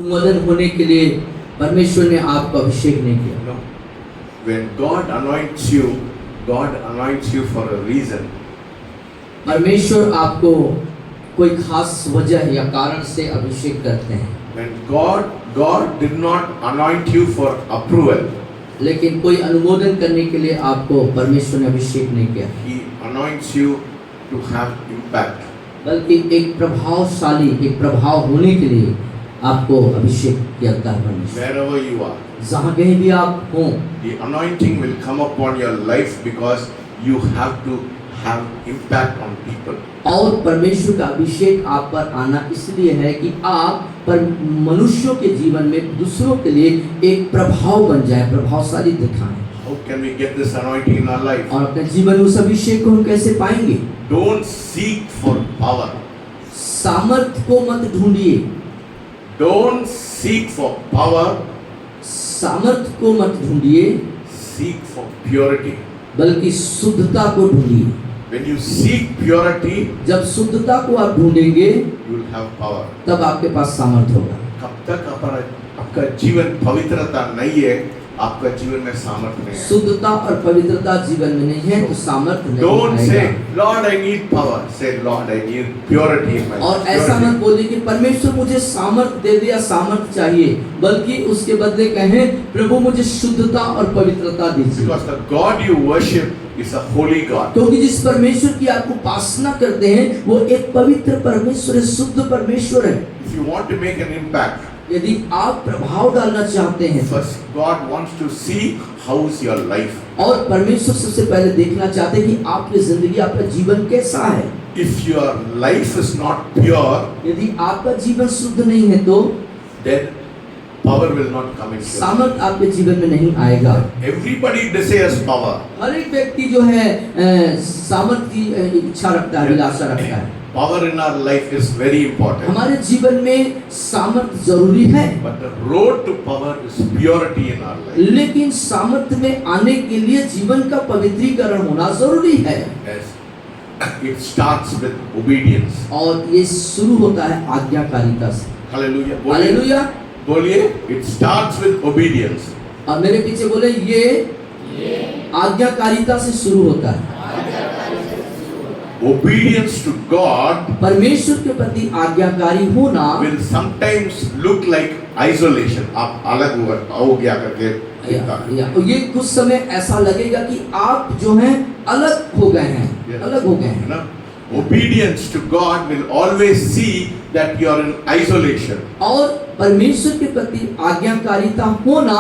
अनुमोदन होने के लिए परमेश्वर ने आपको अभिषेक नहीं किया। No. When God anoints you for a reason. परमेश्वर आपको कोई खास वजह या कारण से अभिषेक करते हैं। When God did not anoint you for approval. लेकिन कोई अनुमोदन करने के लिए आपको परमेश्वर ने अभिषेक नहीं किया। He anoints you to have impact. बल्कि एक प्रभावशाली, एक प्रभाव होने के लिए आपको अभिषेक करता है परमेश्वर। Wherever you are, जहाँ कहीं भी आप हों, the anointing will come upon your life because you have to have impact on people. और परमेश्वर का अभिषेक आप पर आना इसलिए है कि आप पर मनुष्यों के जीवन में दूसरों के लिए एक प्रभाव बन जाए, प्रभावशाली दिखाएं। How can we get this anointing in our life? और अपने जीवन में उस अभिषेक को हम कैसे पाएंगे? Don't seek for power. सामर्थ को मत ढूंढिए। Don't seek for power. सामर्थ को मत ढूंढिए, Seek for purity. बल्कि शुद्धता को ढूंढिए। When you seek purity, जब शुद्धता को आप ढूंढेंगे, you will have power. तब आपके पास सामर्थ होगा। कब तक आपका जीवन पवित्रता नहीं है, आपका जीवन में सामर्थ्य नहीं है। शुद्धता और पवित्रता जीवन में नहीं है तो सामर्थ्य नहीं Don't say, आएगा। Lord, I need power. Say, Lord, I need purity in my life. और ऐसा मत बोलिए कि परमेश्वर मुझे सामर्थ्य दे दे या सामर्थ्य चाहिए, बल्कि उसके बदले कहें, प्रभु मुझे शुद्धता और पवित्रता दीजिए। Because the God you worship is a holy God. क्योंकि जिस परमेश्वर की आप उपासना करते हैं वो एक पवित्र परमेश्वर है, शुद्ध परमेश्वर है। If you want to make an impact, यदि आप प्रभाव डालना चाहते हैं, first God wants to see how's your life. और परमेश्वर सबसे पहले देखना चाहते हैं कि आपकी जिंदगी, आपका जीवन कैसा है। If your life is not pure, यदि आपका जीवन शुद्ध नहीं है तो then power will not come into your life. सामर्थ आपके जीवन में नहीं आएगा। Everybody desires power. हर एक व्यक्ति जो है सामर्थ की इच्छा रखता है, अभिलाषा रखता है। Power in our life is very important. हमारे जीवन में सामर्थ जरूरी है, But the road to power is purity in our life. लेकिन सामर्थ में आने के लिए जीवन का पवित्रीकरण होना जरूरी है। Yes. It starts with obedience. और ये शुरू होता है आज्ञाकारिता से। Hallelujah. हालेलुया। बोलिए. It starts with obedience. और मेरे पीछे बोले, ये आज्ञाकारिता से शुरू होता है। Obedience to God परमेश्वर के प्रति आज्ञाकारी होना will sometimes look like isolation. आप अलग हो गया करके दिखता है. और ये कुछ समय ऐसा लगेगा कि आप जो हैं अलग हो गए हैं, Yes. अलग हो गए हैं। है ना? Obedience to God will always see that you are in isolation. और परमेश्वर के प्रति आज्ञाकारिता होना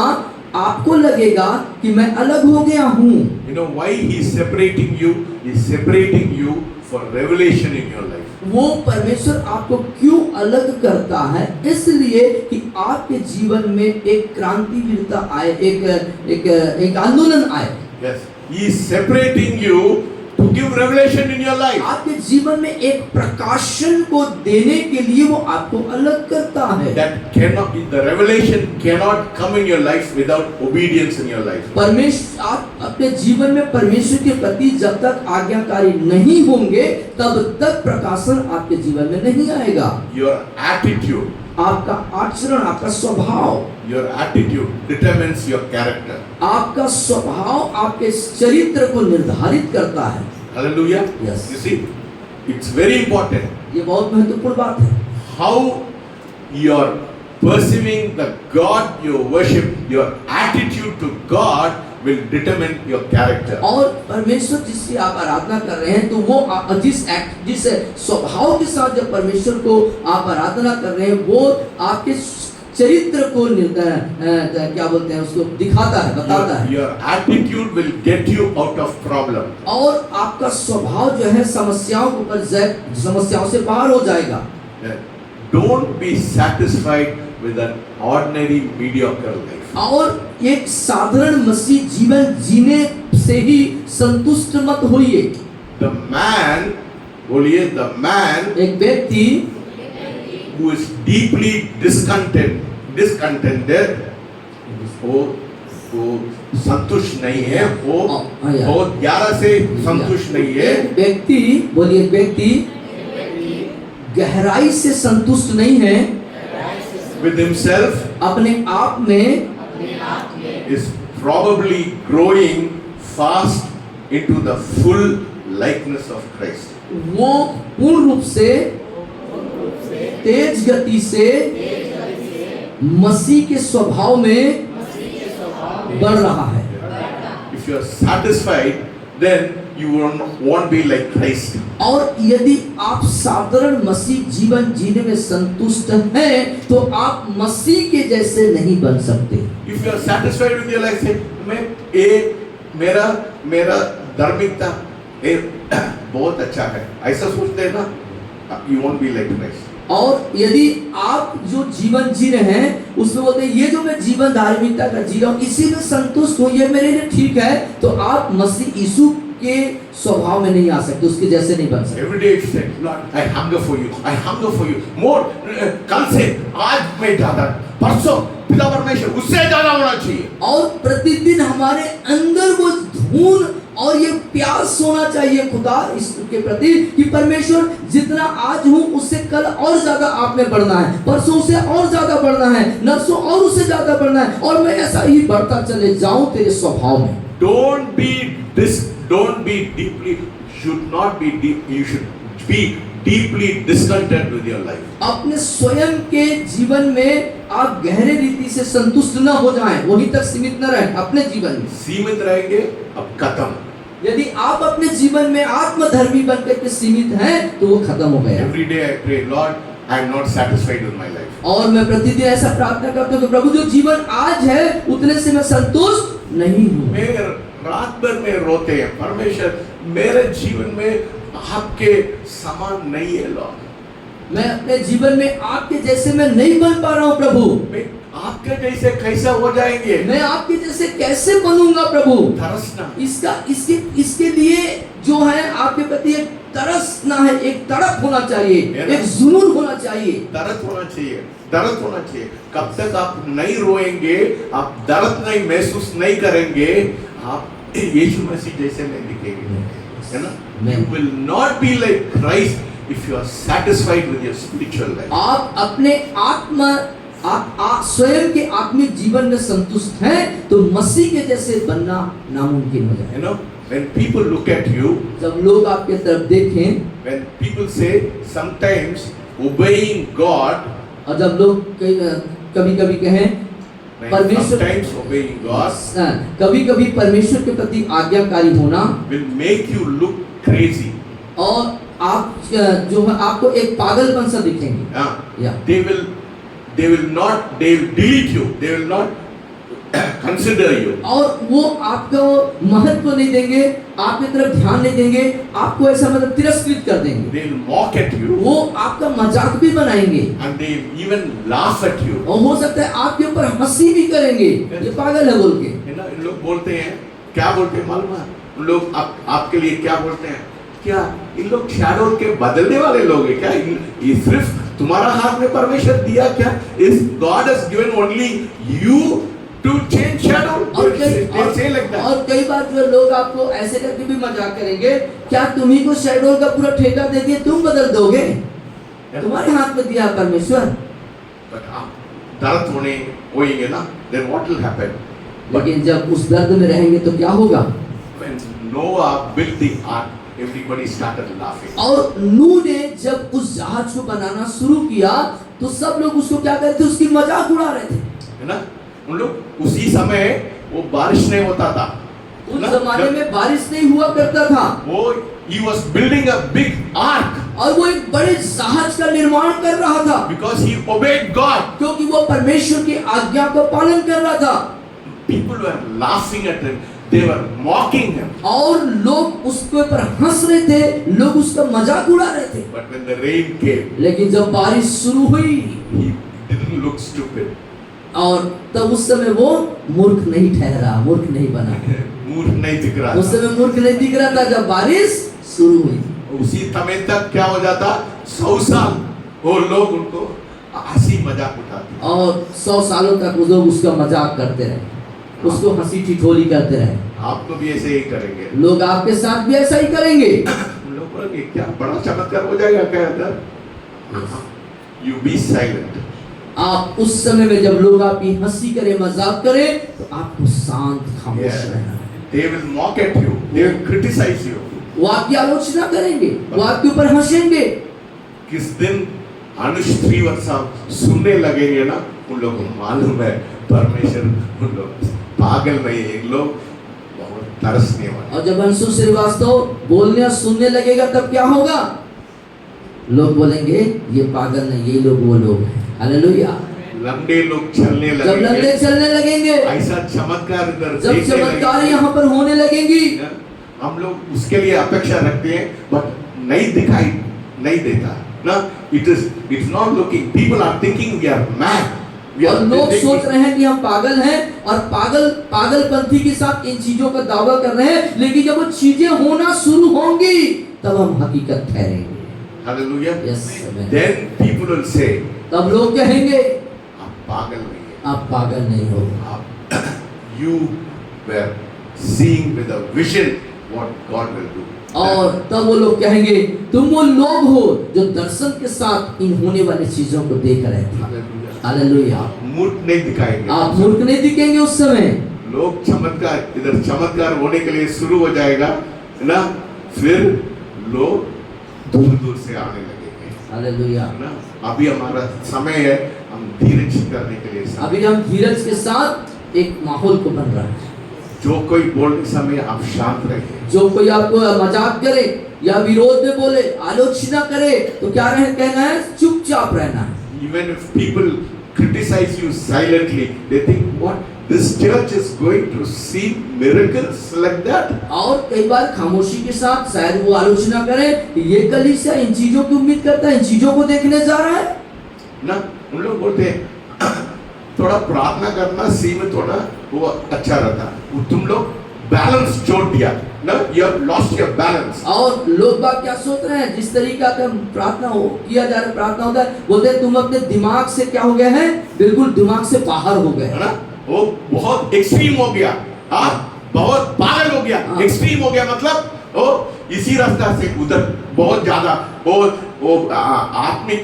आपको लगेगा कि मैं अलग हो गया हूँ। You know why He is separating you? He is separating you for revelation in your life. वो परमेश्वर आपको क्यों अलग करता है? इसलिए कि आपके जीवन में एक क्रांतिवीरता आए, एक आंदोलन आए। Yes, He is separating you to give revelation in your life. आपके जीवन में एक प्रकाशन को देने के लिए वो आपको अलग करता है। That cannot, the revelation cannot come in your life without obedience in your life. परमेश्वर, आप अपने जीवन में परमेश्वर के प्रति जब तक आज्ञाकारी नहीं होंगे तब तक प्रकाशन आपके जीवन में नहीं आएगा। Your attitude, आपका आचरण, आपका स्वभाव, your attitude determines your character. आपका स्वभाव आपके चरित्र को निर्धारित करता है। Hallelujah. Yes. You see, it's very important ये बहुत महत्वपूर्ण बात है। how you're perceiving the God you worship. Your attitude to God will determine your character. और परमेश्वर जिसकी आप आराधना कर रहे हैं तो वो जिस स्वभाव के साथ जब परमेश्वर को आप आराधना कर रहे हैं वो आपके चरित्र को क्या बोलते हैं उसको दिखाता है, बताता है। Your attitude will get you out of problem. और आपका स्वभाव जो है समस्याओं से बाहर हो जाएगा। Don't be satisfied with an ordinary mediocre life. और एक साधारण मसीह जीवन जीने से ही संतुष्ट मत होइए। The man, बोलिए, the man एक व्यक्ति who is deeply discontented, वो संतुष्ट नहीं है, वो बहुत गहरा से संतुष्ट नहीं है। व्यक्ति, बोलिए, व्यक्ति गहराई से संतुष्ट नहीं है। with himself अपने आप में is probably growing fast into the full likeness of Christ. वो पूर्ण रूप से तेज गति से मसीह के स्वभाव में बढ़ रहा है। If you are satisfied, then you won't be like Christ. और यदि आप साधारण मसीह जीवन जीने में संतुष्ट हैं तो आप मसीह के जैसे नहीं बन सकते। If you are satisfied with your life, say, मेरा धार्मिकता बहुत अच्छा है, ऐसा सोचते हैं ना, you won't be like Christ. और यदि आप जो जीवन जी रहे हैं उसमें बोलते हैं ये जो मैं जीवन धार्मिकता का जी रहा हूँ इसी में संतुष्ट हूँ, ये मेरे लिए ठीक है, तो आप मसीह यीशु के स्वभाव में नहीं आ सकते, उसके जैसे नहीं बन सकते। Every day you say, Lord, I hunger for you, I hunger for you more. कल से आज में ज्यादा, परसों पिता परमेश्वर उससे ज्यादा होना चाहिए। और प्रतिदिन हमारे अंदर वो धून और ये प्यास होना चाहिए खुदा इसके प्रति कि परमेश्वर जितना आज हूँ उससे कल और ज्यादा आप में बढ़ना है, परसों से और ज्यादा बढ़ना है, नरसों और उससे ज्यादा बढ़ना है, और मैं ऐसा ही बढ़ता चले जाऊं तेरे स्वभाव में। Don't be deeply, should not be deep, you should be deeply discontent with your life. अपने स्वयं के जीवन में आप गहरे रीति से संतुष्ट न हो जाएं, वहीं तक सीमित न रहें अपने जीवन में। सीमित रहेंगे अब खत्म। यदि आप अपने जीवन में आत्मधर्मी बनकर के सीमित हैं तो वो खत्म हो गया। Every day I pray, Lord, I am not satisfied with my life. और मैं प्रतिदिन ऐसा प्रार्थना करता हूँ कि प्रभु जो जीवन आज है उतने से मैं संतुष्ट नहीं हूँ। मैं रात भर में रोते हैं, परमेश्वर मेरे जीवन में आपके समान नहीं है लॉर्ड। मैं अपने जीवन में आपके जैसे मैं नहीं बन पा रहा हूँ प्रभु। मैं आपके जैसे कैसे हो जाएंगे? मैं आपके जैसे कैसे बनूंगा प्रभु? तरसना। इसके लिए जो है आपके प्रति एक तरसना है, एक तड़प होना चाहिए, एक जुनून होना चाहिए, दर्द होना चाहिए, दर्द होना चाहिए। कब तक आप नहीं रोएंगे, आप दर्द नहीं महसूस नहीं करेंगे, आप यीशु मसीह जैसे नहीं दिखेंगे, है ना? You will not be like Christ if you are satisfied with your spiritual life. आप अपने आप स्वयं के आत्मिक जीवन में संतुष्ट हैं तो मसीह के जैसे बनना नामुमकिन हो जाए। You know, when people look at you, जब लोग आपके तरफ देखें, when people say sometimes obeying God, और जब लोग कभी-कभी कहें परमेश्वर, sometimes obeying God, कभी-कभी परमेश्वर के प्रति आज्ञाकारी होना will make you look crazy. और आप जो है आपको एक पागलपन सा दिखेंगे। They will delete you. They will not consider you. और वो आपको महत्व नहीं देंगे, आपकी तरफ ध्यान नहीं देंगे, आपको ऐसा मतलब तिरस्कृत कर देंगे। They will mock at you. वो आपका मजाक भी बनाएंगे। And they even laugh at you. और हो सकता है आपके ऊपर हंसी भी करेंगे, ये पागल है बोल के। है ना, इन लोग बोलते हैं, क्या बोलते हैं मालूम है? उन लोग आपके लिए क्या बोलते हैं? क्या इन लोग शैडो के बदलने वाले लोग हैं क्या? ये सिर्फ तुम्हारा हाथ में परमेश्वर दिया क्या? Is God has given only you to change shadow? और कई बार जो लोग आपको ऐसे करके भी मजाक करेंगे, क्या तुम्ही को शैडो का पूरा ठेका दे दिए तुम बदल दोगे? तुम्हारे हाथ में दिया परमेश्वर। दर्द होएंगे ना, then what will happen? लेकिन जब उस दर्द में रहेंगे तो क्या होगा? When Noah built the ark, everybody started laughing. और नूह ने जब उस जहाज को बनाना शुरू किया तो सब लोग उसको क्या कर रहे थे? उसकी मजाक उड़ा रहे थे, है ना? उन लोग उसी समय वो बारिश नहीं होता था, उस जमाने में बारिश नहीं हुआ करता था। वो he was building a big ark, और वो एक बड़े जहाज का निर्माण कर रहा था, because he obeyed God. क्योंकि वो परमेश्वर की आज्ञा का पालन कर रहा था। People were laughing at him, they were mocking him. और लोग उसके ऊपर हंस रहे थे, लोग उसका मजाक उड़ा रहे थे। But when the rain came, लेकिन जब बारिश शुरू हुई, he didn't look stupid. और तब उस समय वो मूर्ख नहीं ठहरा, मूर्ख नहीं बना, मूर्ख नहीं दिख रहा, उस समय मूर्ख नहीं दिख रहा था जब बारिश शुरू हुई। उसी समय तक क्या हो जाता? 100 साल वो लोग उनको हंसी मजाक उठाते, और 100 सालों तक वो लोग उसका मजाक करते रहे, उसको हंसी ठिठोली करते रहे। आपको भी ऐसे ही करेंगे, लोग आपके साथ भी ऐसा ही करेंगे। लोग बोलेंगे क्या बड़ा चमत्कार हो जाएगा क्या अंदर? You be silent. आप उस समय में जब लोग आपकी हंसी करे, मजाक करे, तो आपको शांत खामोश रहना है। They will mock at you. They will criticize you. वो आपकी आलोचना करेंगे, वो आपके ऊपर हंसेंगे। किस दिन अनुष श्रीवास्तव सुनने लगेंगे ना, उन लोगों को मालूम है परमेश्वर उन लोग पागल नहीं है, इन लोग बहुत तरसने वाले। और जब अंशु श्रीवास्तव बोलने और सुनने लगेगा तब क्या होगा? लोग बोलेंगे ये पागल नहीं, ये लोग वो लोग हैं। हालेलुया। लंबे लोग चलने जब लंबे लगेंगे, चलने लगेंगे, ऐसा चमत्कार इधर जब देखने चमत्कार लगेंगे। यहाँ पर होने लगेंगी, हम लोग उसके लिए अपेक्षा रखते हैं, बट नहीं दिखाई नहीं देता ना। It's not looking. People are thinking we are mad. और लोग सोच रहे हैं कि हम पागल हैं और पागलपंथी के साथ इन चीजों का दावा कर रहे हैं, लेकिन जब वो चीजें होना शुरू होंगी तब हम हकीकत ठहरेंगे। Hallelujah. Yes, amen. Then people will say, तब लोग कहेंगे आप पागल नहीं हैं, आप पागल नहीं हो। आप you were seeing with a vision what God will do. और तब वो लोग कहेंगे तुम वो लोग हो जो दर्शन के साथ इन होने वाली चीजों को देख रहे थे। Hallelujah. हालेलुया। आप मूर्ख नहीं दिखाएंगे, आप मूर्ख नहीं दिखेंगे उस समय। लोग चमत्कार इधर चमत्कार होने के लिए शुरू हो जाएगा ना, फिर लोग दूर दूर से आने लगेंगे हालेलुया। ना। अभी हमारा समय है, हम धीरज करने के लिए अभी हम धीरज के साथ एक माहौल को बन रहा है। जो कोई बोलने समय आप शांत रहिए। जो कोई आपको मजाक करे या विरोध में बोले, आलोचना करे, तो क्या कहना है? चुपचाप रहना है। Even if people criticize you silently, they think what this church is going to see miracles like that. और कई बार खामोशी के साथ शायद वो आलोचना करे कि ये कलीसिया इन चीजों की उम्मीद करता है, इन चीजों को देखने जा रहा है ना। उन लोग बोलते हैं थोड़ा प्रार्थना करना सीमित होना वो अच्छा रहता, वो तुम लोग बैलेंस छोड़ दिया ना, you have lost your balance. और लोग बात क्या सोच रहे हैं? जिस तरीका का प्रार्थना हो किया जा रहा है, प्रार्थना होता है, बोलते हैं तुम अपने दिमाग से क्या हो गए हैं? बिल्कुल दिमाग से बाहर हो गए है ना। वो बहुत एक्सट्रीम हो गया, हाँ बहुत पागल हो गया। एक्सट्रीम हो गया मतलब वो इसी रास्ता से उधर बहुत ज्यादा वो आत्मिक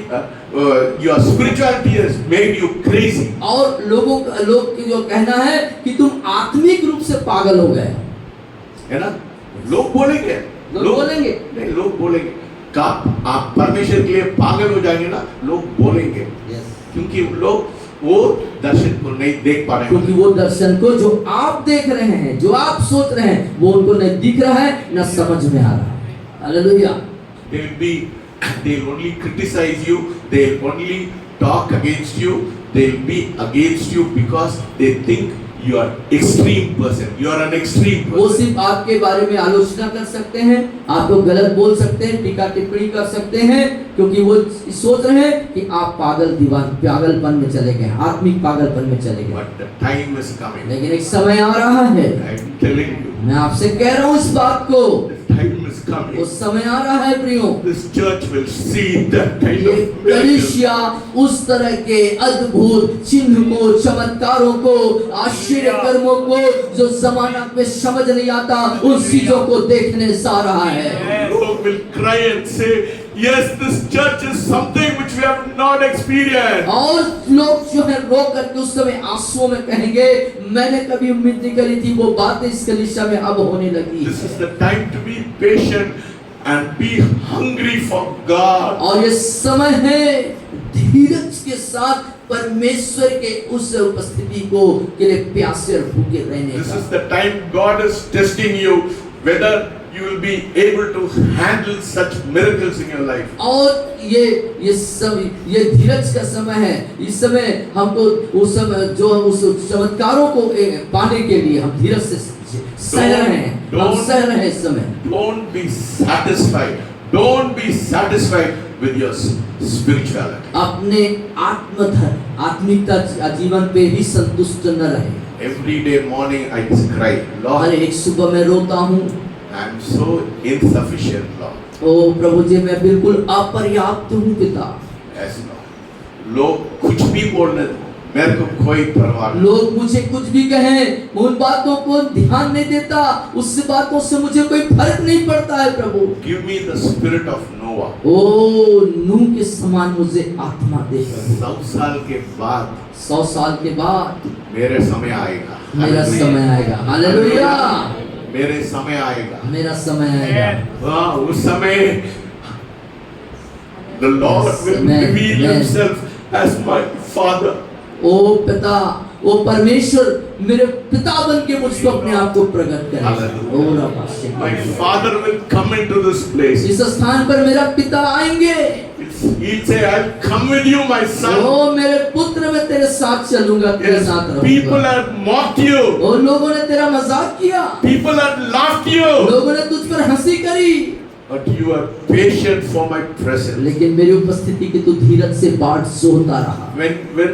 your spirituality has made you crazy. और लोग की जो कहना है कि तुम आत्मिक रूप से पागल हो गए, है ना। लोग बोलेंगे, लोग बोलेंगे नहीं, लोग बोलेंगे कब आप परमेश्वर के लिए पागल हो जाएंगे ना, लोग बोलेंगे क्योंकि लोग वो दर्शन को नहीं देख पा रहे हैं। क्योंकि वो दर्शन को जो आप देख रहे हैं, जो आप सोच रहे हैं, वो उनको नहीं दिख रहा है, न समझ में आ रहा है। Hallelujah. They'll only criticize you, they'll only talk against you, they'll be against you because they think you are extreme person, you are an extreme वो person. सिर्फ आपके बारे में आलोचना कर सकते हैं, आपको गलत बोल सकते हैं, टीका टिप्पणी कर सकते हैं, क्योंकि वो सोच रहे हैं कि आप पागलपन में चले गए, आत्मिक पागलपन में चले गए। But the time is coming. लेकिन एक समय आ रहा है, I'm telling you, मैं आपसे कह रहा हूँ इस बात को, the time is coming. वो समय आ रहा है प्रियो। This church will see that kind ये of miracles. कलीसिया उस तरह के अद्भुत चिन्ह को, चमत्कारों को, आश्चर्य कर्मों को जो जमाना में समझ नहीं आता, उन चीजों को देखने जा रहा है। People will cry and say, yes, this church is something which we have not experienced. और लोग जो है रो करके उस समय आंसुओं में कहेंगे, मैंने कभी उम्मीद नहीं करी थी, वो बातें इस कलीसिया में अब होने लगी। This is the time to be patient and be hungry for God. और ये समय है धीरज के साथ परमेश्वर के उस उपस्थिति को के लिए प्यासे और भूखे रहने This का। is the time God is testing you whether you will be able to handle such miracles in your life. और ये धीरज का समय है। इस समय हमको उस समय जो उस चमत्कारों को पाने के लिए हम धीरज से सह रहे हैं, हम सह रहे हैं इस समय। Don't be satisfied. Don't be satisfied with your spirituality. अपने आत्मिकता जीवन पे ही संतुष्ट न रहे। Every day morning I just cry, Lord, हर एक सुबह मैं रोता हूँ, I am so insufficient, Lord. ओ प्रभु जी मैं बिल्कुल अपर्याप्त हूँ पिता। Yes, Lord. लोग कुछ भी बोलने दो, मेरे को कोई परवाह नहीं। लोग मुझे कुछ भी कहें, उन बातों को ध्यान नहीं देता, उस बातों से मुझे कोई फर्क नहीं पड़ता है प्रभु। Give me the spirit of knowing. Noah. ओ नूह के समान मुझे आत्मा दे प्रभु। 100 साल के बाद 100 साल के बाद मेरे समय आएगा। मेरा समय आएगा। हालेलुया, मेरे समय आएगा। मेरा समय आएगा। हाँ, उस समय the Lord will Amen. reveal Amen. himself as my father. ओ पिता, ओ परमेश्वर मेरे पिता बन के मुझको अपने आप को प्रकट करेगा। Hallelujah. ओ रब्बा Sheikh. My father will come into this place. इस स्थान पर मेरा पिता आएंगे। He'll say, I'll come with you, my son. ओ मेरे पुत्र, मैं तेरे साथ चलूंगा, तेरे Yes, साथ people रहूंगा। have mocked you. ओ लोगों ने तेरा मजाक किया, People have laughed you. लोगों ने तुझ पर हंसी करी, But you are patient for my presence. लेकिन मेरी उपस्थिति की तू धीरज से बाट जोहता रहा। When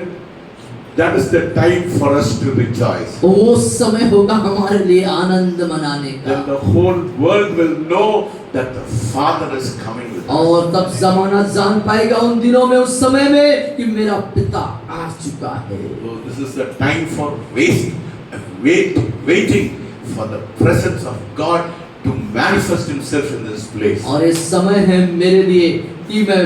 that is the time for us to rejoice. वो समय होगा हमारे लिए आनंद मनाने Then का, the whole world will know that the Father is coming with us. और तब जमाना जान पाएगा उन दिनों में, उस समय में, कि मेरा पिता आ चुका है। So this is the time for waiting for the presence of God to manifest himself in this place. और इस समय है मेरे लिए कि मैं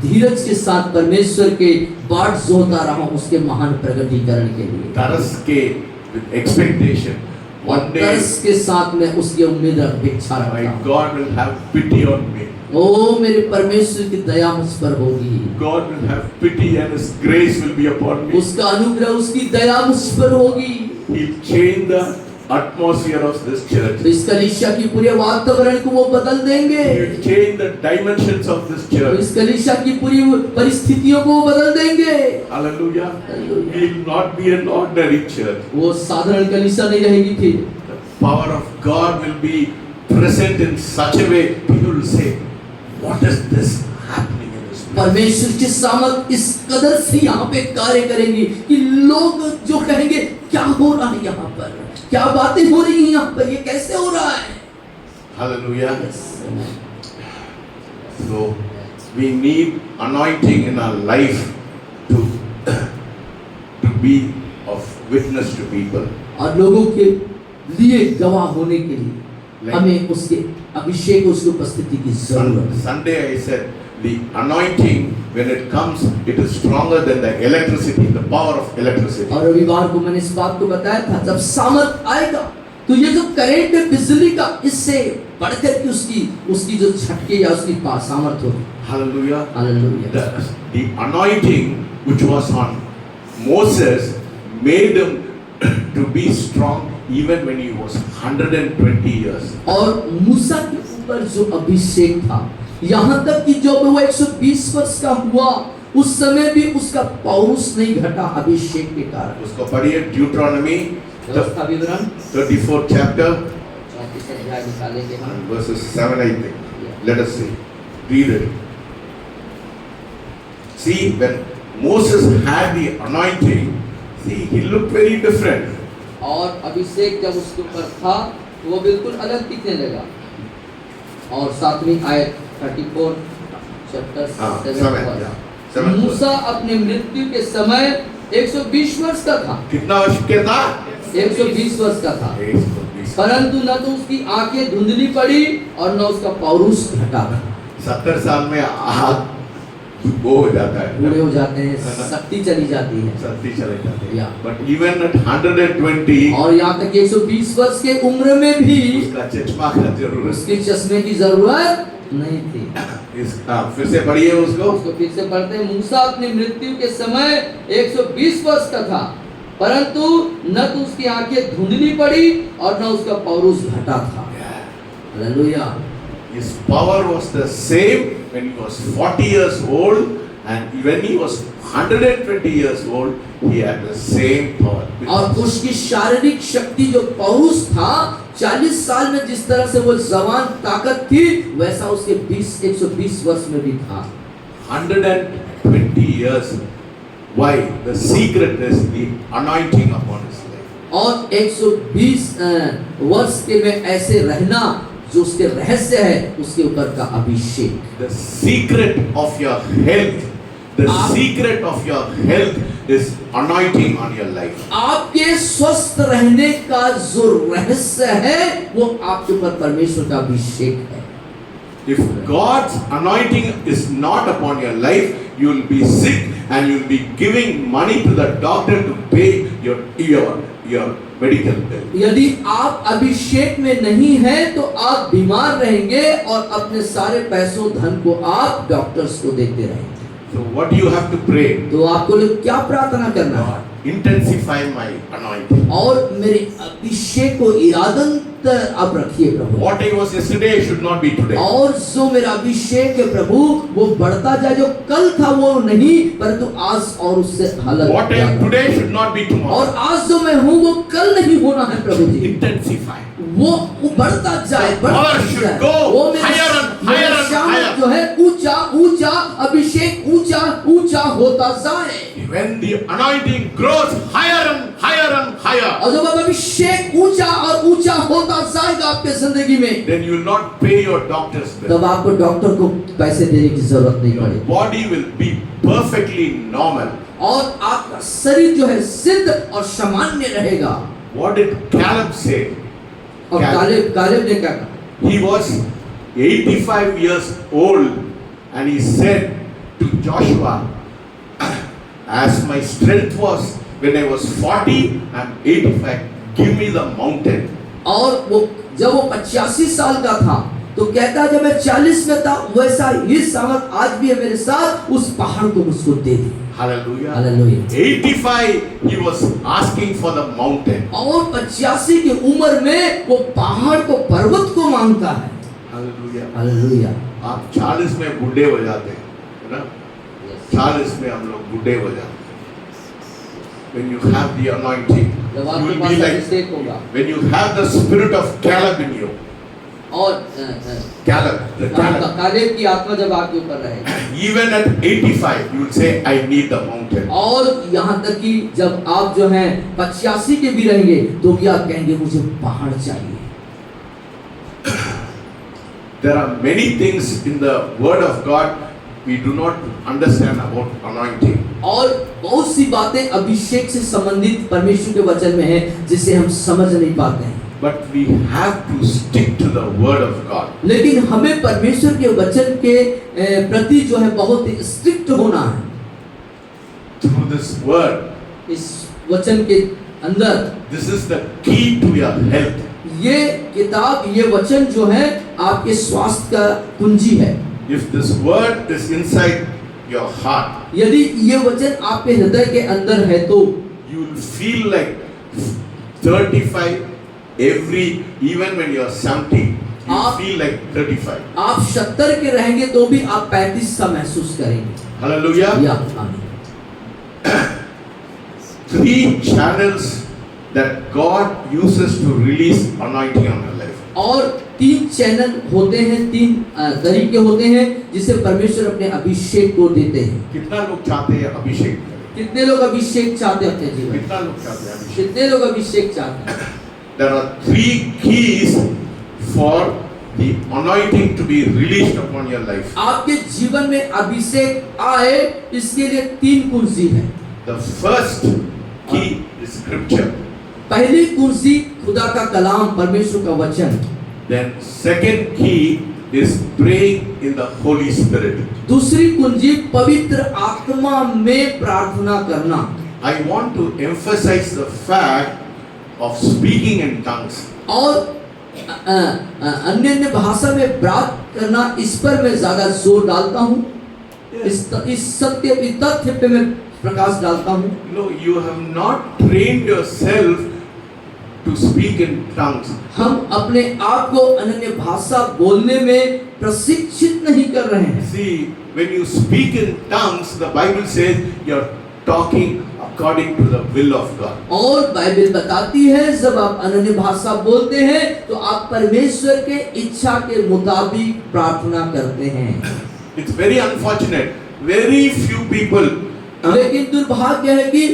धीरज के साथ परमेश्वर के बाट जोहता रहा हूं उसके महान प्रकटीकरण के लिए। तरस के with expectation और one day तरस के साथ में उसकी उम्मीद अपेक्षा my रखता हूं। God will have pity on me. ओ मेरे परमेश्वर की दया मुझ पर होगी, God will have pity and his grace will be upon me. उसका अनुग्रह, उसकी दया मुझ पर होगी। He'll change the atmosphere of this church. तो इस कलीसिया की पूरे वातावरण को वो बदल देंगे, He'll change the dimensions of this तो church. इस कलीसिया की पूरी परिस्थितियों को वो बदल देंगे। Hallelujah. Hallelujah. We'll not be an ordinary church. वो साधारण कलीसिया नहीं रहेगी फिर। The power of God will be present in such a way people will say, what is this happening in this place? परमेश्वर की सामर्थ इस कदर से यहाँ पे कार्य करेंगी कि लोग जो कहेंगे क्या हो रहा है यहाँ पर, क्या बातें हो रही हैं यहाँ पर, ये कैसे हो रहा है। Hallelujah. So we need anointing in our life to be of witness to people. और लोगों के लिए गवाह होने के लिए हमें उसके अभिषेक, उसकी उपस्थिति की जरूरत है। Sunday I said the anointing when it comes it is stronger than the electricity, the power of electricity. और रविवार को मैंने इस बात को बताया था, जब सामर्थ आएगा तो ये जो करंट है बिजली का, इससे बढ़कर की उसकी जो झटके या उसकी सामर्थ होगी। Hallelujah. Hallelujah. The anointing which was on Moses made him to be strong even when he was 120 years. और मूसा के ऊपर जो अभिषेक था, यहाँ तक कि जब वो 120 वर्ष का हुआ, उस समय भी उसका पौरुष नहीं घटा अभिषेक के कारण। उसको पढ़िए Deuteronomy व्यवस्था विवरण 34th chapter 34 अध्याय निकालेंगे हम। and verses 7 I think. Let us see. Read it. See, when Moses had the anointing, see, he looked very different. और अभिषेक जब उसके ऊपर था तो वो बिल्कुल अलग दिखने लगा। और 7वीं आयत 34 चैप्टर 7 मूसा अपने मृत्यु के समय 120 वर्ष का था। कितना वर्ष के था? 120 वर्ष का था। 120. परंतु न तो उसकी आंखें धुंधली पड़ी और न उसका पौरुष घटा। 70 साल में आग वो हो जाता है, बूढ़े हो जाते हैं, शक्ति चली जाती है। शक्ति चले जाते हैं। Yeah. But even at 120 और यहाँ तक 120 वर्ष के उम्र में भी उसका चश्मा का जरूरत उसके चश्मे की जरूरत नहीं थी। फिर से पढ़िए उसको। उसको फिर से पढ़ते हैं। मूसा अपनी मृत्यु के समय 120 वर्ष का था, परंतु न तो उसकी आंखें धुंधली पड़ी और न उसका पौरुष घटा था। Hallelujah. His power was the same when he was 40 years old, and when he was 120 years old, he had the same power. और उसकी शारीरिक शक्ति जो पौरुष था, 40 साल में जिस तरह से वो जवान ताकत थी, वैसा उसके 120 वर्ष में भी था। 120 years. Why? The secret is the anointing upon his life. और 120 वर्ष के में ऐसे रहना जो उसके रहस्य है, उसके ऊपर का अभिषेक। The secret of your health, the secret of your health is anointing on your life. आपके स्वस्थ रहने का जो रहस्य है, वो आपके ऊपर परमेश्वर का अभिषेक है। If God's anointing is not upon your life, you will be sick and you will be giving money to the doctor to pay your medical bill. यदि आप अभिषेक में नहीं हैं तो आप बीमार रहेंगे और अपने सारे पैसों धन को आप डॉक्टर्स को देते रहेंगे। So what do you have to pray? तो आपको क्या प्रार्थना करना है? Intensify my anointing. और मेरे अभिषेक को इरादतन आप रखिए प्रभु। What I was yesterday should not be today. और जो मेरा अभिषेक है प्रभु वो बढ़ता जाए, जो कल था वो नहीं परंतु आज और उससे अलग। What I am today should not be tomorrow. और आज जो मैं हूँ वो कल नहीं होना है प्रभु जी। Intensify. वो बढ़ता जाए, बढ़ता जाए। वो मेरा श्याम जो है ऊंचा ऊंचा अभिषेक ऊंचा ऊंचा होता जाए। When the anointing grows higher and higher and higher, और जब अभिषेक ऊंचा और ऊंचा होता जाएगा आपके जिंदगी में, then you will not pay your doctor's bill. तब आपको डॉक्टर को पैसे देने की जरूरत नहीं Your पड़ेगी। body will be perfectly normal. और आपका शरीर जो है सिद्ध और सामान्य रहेगा। What did Caleb say? और कालेब ने क्या कहा? He was 85 years old and he said to Joshua, as my strength was when I was 40, I'm 85. Give me the mountain. और वो जब वो 85 साल का था तो कहता जब मैं 40 में था वैसा ही सामर्थ आज भी है मेरे साथ, उस पहाड़ को मुझको दे दे। Hallelujah. Hallelujah. 85 he was asking for the mountain. और 85 की उम्र में वो पहाड़ को पर्वत को मांगता है। Hallelujah. हालेलुया। आप 40 में बूढ़े हो जाते हैं, है ना? 40 में हम लोग बूढ़े हो जाते हैं। When you have the anointing, जब you आपके will पास be like, अभिषेक होगा when you have the spirit of Caleb in you. और Caleb. कालेब की आत्मा जब आपके ऊपर रहेगी, Even at 85, you will say, I need the mountain. और यहाँ तक कि जब आप जो हैं 85 के भी रहेंगे तो भी आप कहेंगे मुझे पहाड़ चाहिए। There are many things in the Word of God we do not understand about anointing. और बहुत सी बातें अभिषेक से संबंधित परमेश्वर के वचन में है जिसे हम समझ नहीं पाते हैं। But we have to stick to the Word of God. लेकिन हमें परमेश्वर के वचन के प्रति जो है बहुत ही स्ट्रिक्ट होना है। Through this Word, इस वचन के अंदर this is the key to your health. ये किताब, ये वचन जो है आपके स्वास्थ्य का कुंजी है। If this Word is inside your heart, यदि ये वचन आपके हृदय के अंदर है तो you will feel like 35 even when you are 70, you feel like 35. आप 70 के रहेंगे तो भी आप 35 सा महसूस करेंगे। Hallelujah. या आमीन। 3 channels that God uses to release anointing on your life. और 3 चैनल होते हैं, 3 तरीके होते हैं जिसे परमेश्वर अपने अभिषेक को देते हैं। कितना लोग चाहते हैं अभिषेक? कितने लोग अभिषेक चाहते हैं अपने जीवन में? कितना लोग चाहते हैं अभिषेक? कितने लोग अभिषेक चाहते हैं? There are 3 keys for the anointing to be released upon your life. आपके जीवन में अभिषेक आए इसके लिए 3 कुंजी है। The first key is scripture. पहली कुंजी खुदा का कलाम, परमेश्वर का वचन। Then second key is praying in the Holy Spirit. दूसरी कुंजी पवित्र आत्मा में प्रार्थना करना। I want to emphasize the fact of speaking in tongues. और अन्य भाषा में बात करना, इस पर मैं ज्यादा जोर डालता हूँ। इस सत्य, इस तथ्य पे मैं प्रकाश डालता हूँ। No, you have not trained yourself to speak in tongues. हम अपने आप को अन्य भाषा बोलने में प्रशिक्षित नहीं कर रहे हैं। See, when you speak in tongues, the Bible says you're talking according to the will of God. और बाइबल बताती है जब आप अन्य भाषा बोलते हैं तो आप परमेश्वर के इच्छा के मुताबिक प्रार्थना करते हैं। It's very unfortunate. Very few people लेकिन दुर्भाग्य है कि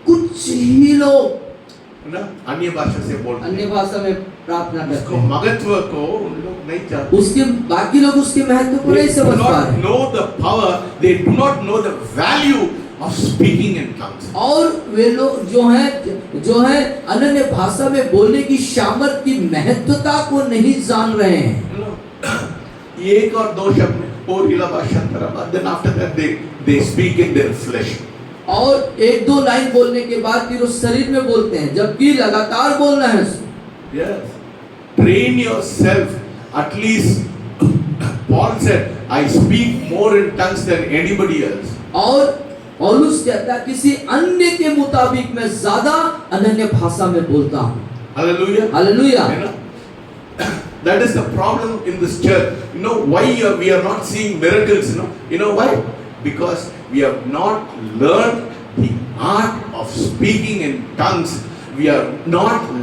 कुछ ही लोग ना अन्य भाषा से बोलते अन्य हैं। भाषा में प्रार्थना करते उसको हैं। महत्व को उन लोग नहीं जानते। उसके बाकी लोग उसके महत्व को नहीं They do समझ पा not रहे। know the power. They do not know the value of speaking in tongues. और वे लोग जो है अन्य भाषा में बोलने की सामर्थ्य की महत्वता को नहीं जान रहे हैं। एक और दो शब्द में और इला भाषांतरा, then after that they speak in their flesh. और एक दो लाइन बोलने के बाद फिर उस शरीर में बोलते हैं, जबकि लगातार बोलना है। Yes. Train yourself. At least Paul said, I speak more in tongues than anybody else. और पौलुस कहता है किसी अन्य के मुताबिक मैं ज्यादा अनन्य भाषा में बोलता हूँ। Hallelujah. Hallelujah. You know, that is the problem in this church. You know why we are not seeing miracles? You know why? Because we have not learned the art of speaking in tongues. We have not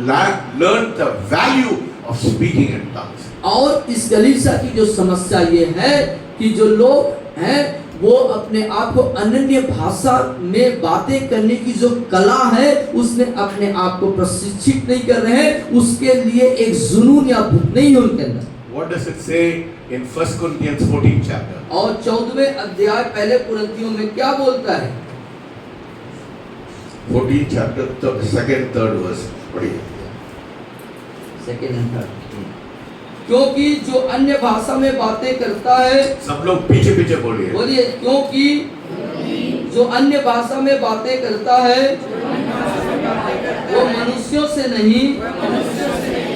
learned the value of speaking in tongues. और इस कलीसिया की जो समस्या ये है कि जो लोग हैं वो अपने आप को अनन्य भाषा में बातें करने की जो कला है उसमें अपने आप को प्रशिक्षित नहीं कर रहे हैं, उसके लिए एक जुनून या भूख नहीं है उनके अंदर। What does it say in 1 Corinthians 14 chapter? और 14वें अध्याय पहले कुरिन्थियों में क्या बोलता है? 14 chapter, second, third verse. पढ़िए। Second and third. क्योंकि जो अन्य भाषा में बातें करता है, सब लोग पीछे पीछे बोलिए। बोलिए, क्योंकि जो अन्य भाषा में बातें करता है वो मनुष्यों से नहीं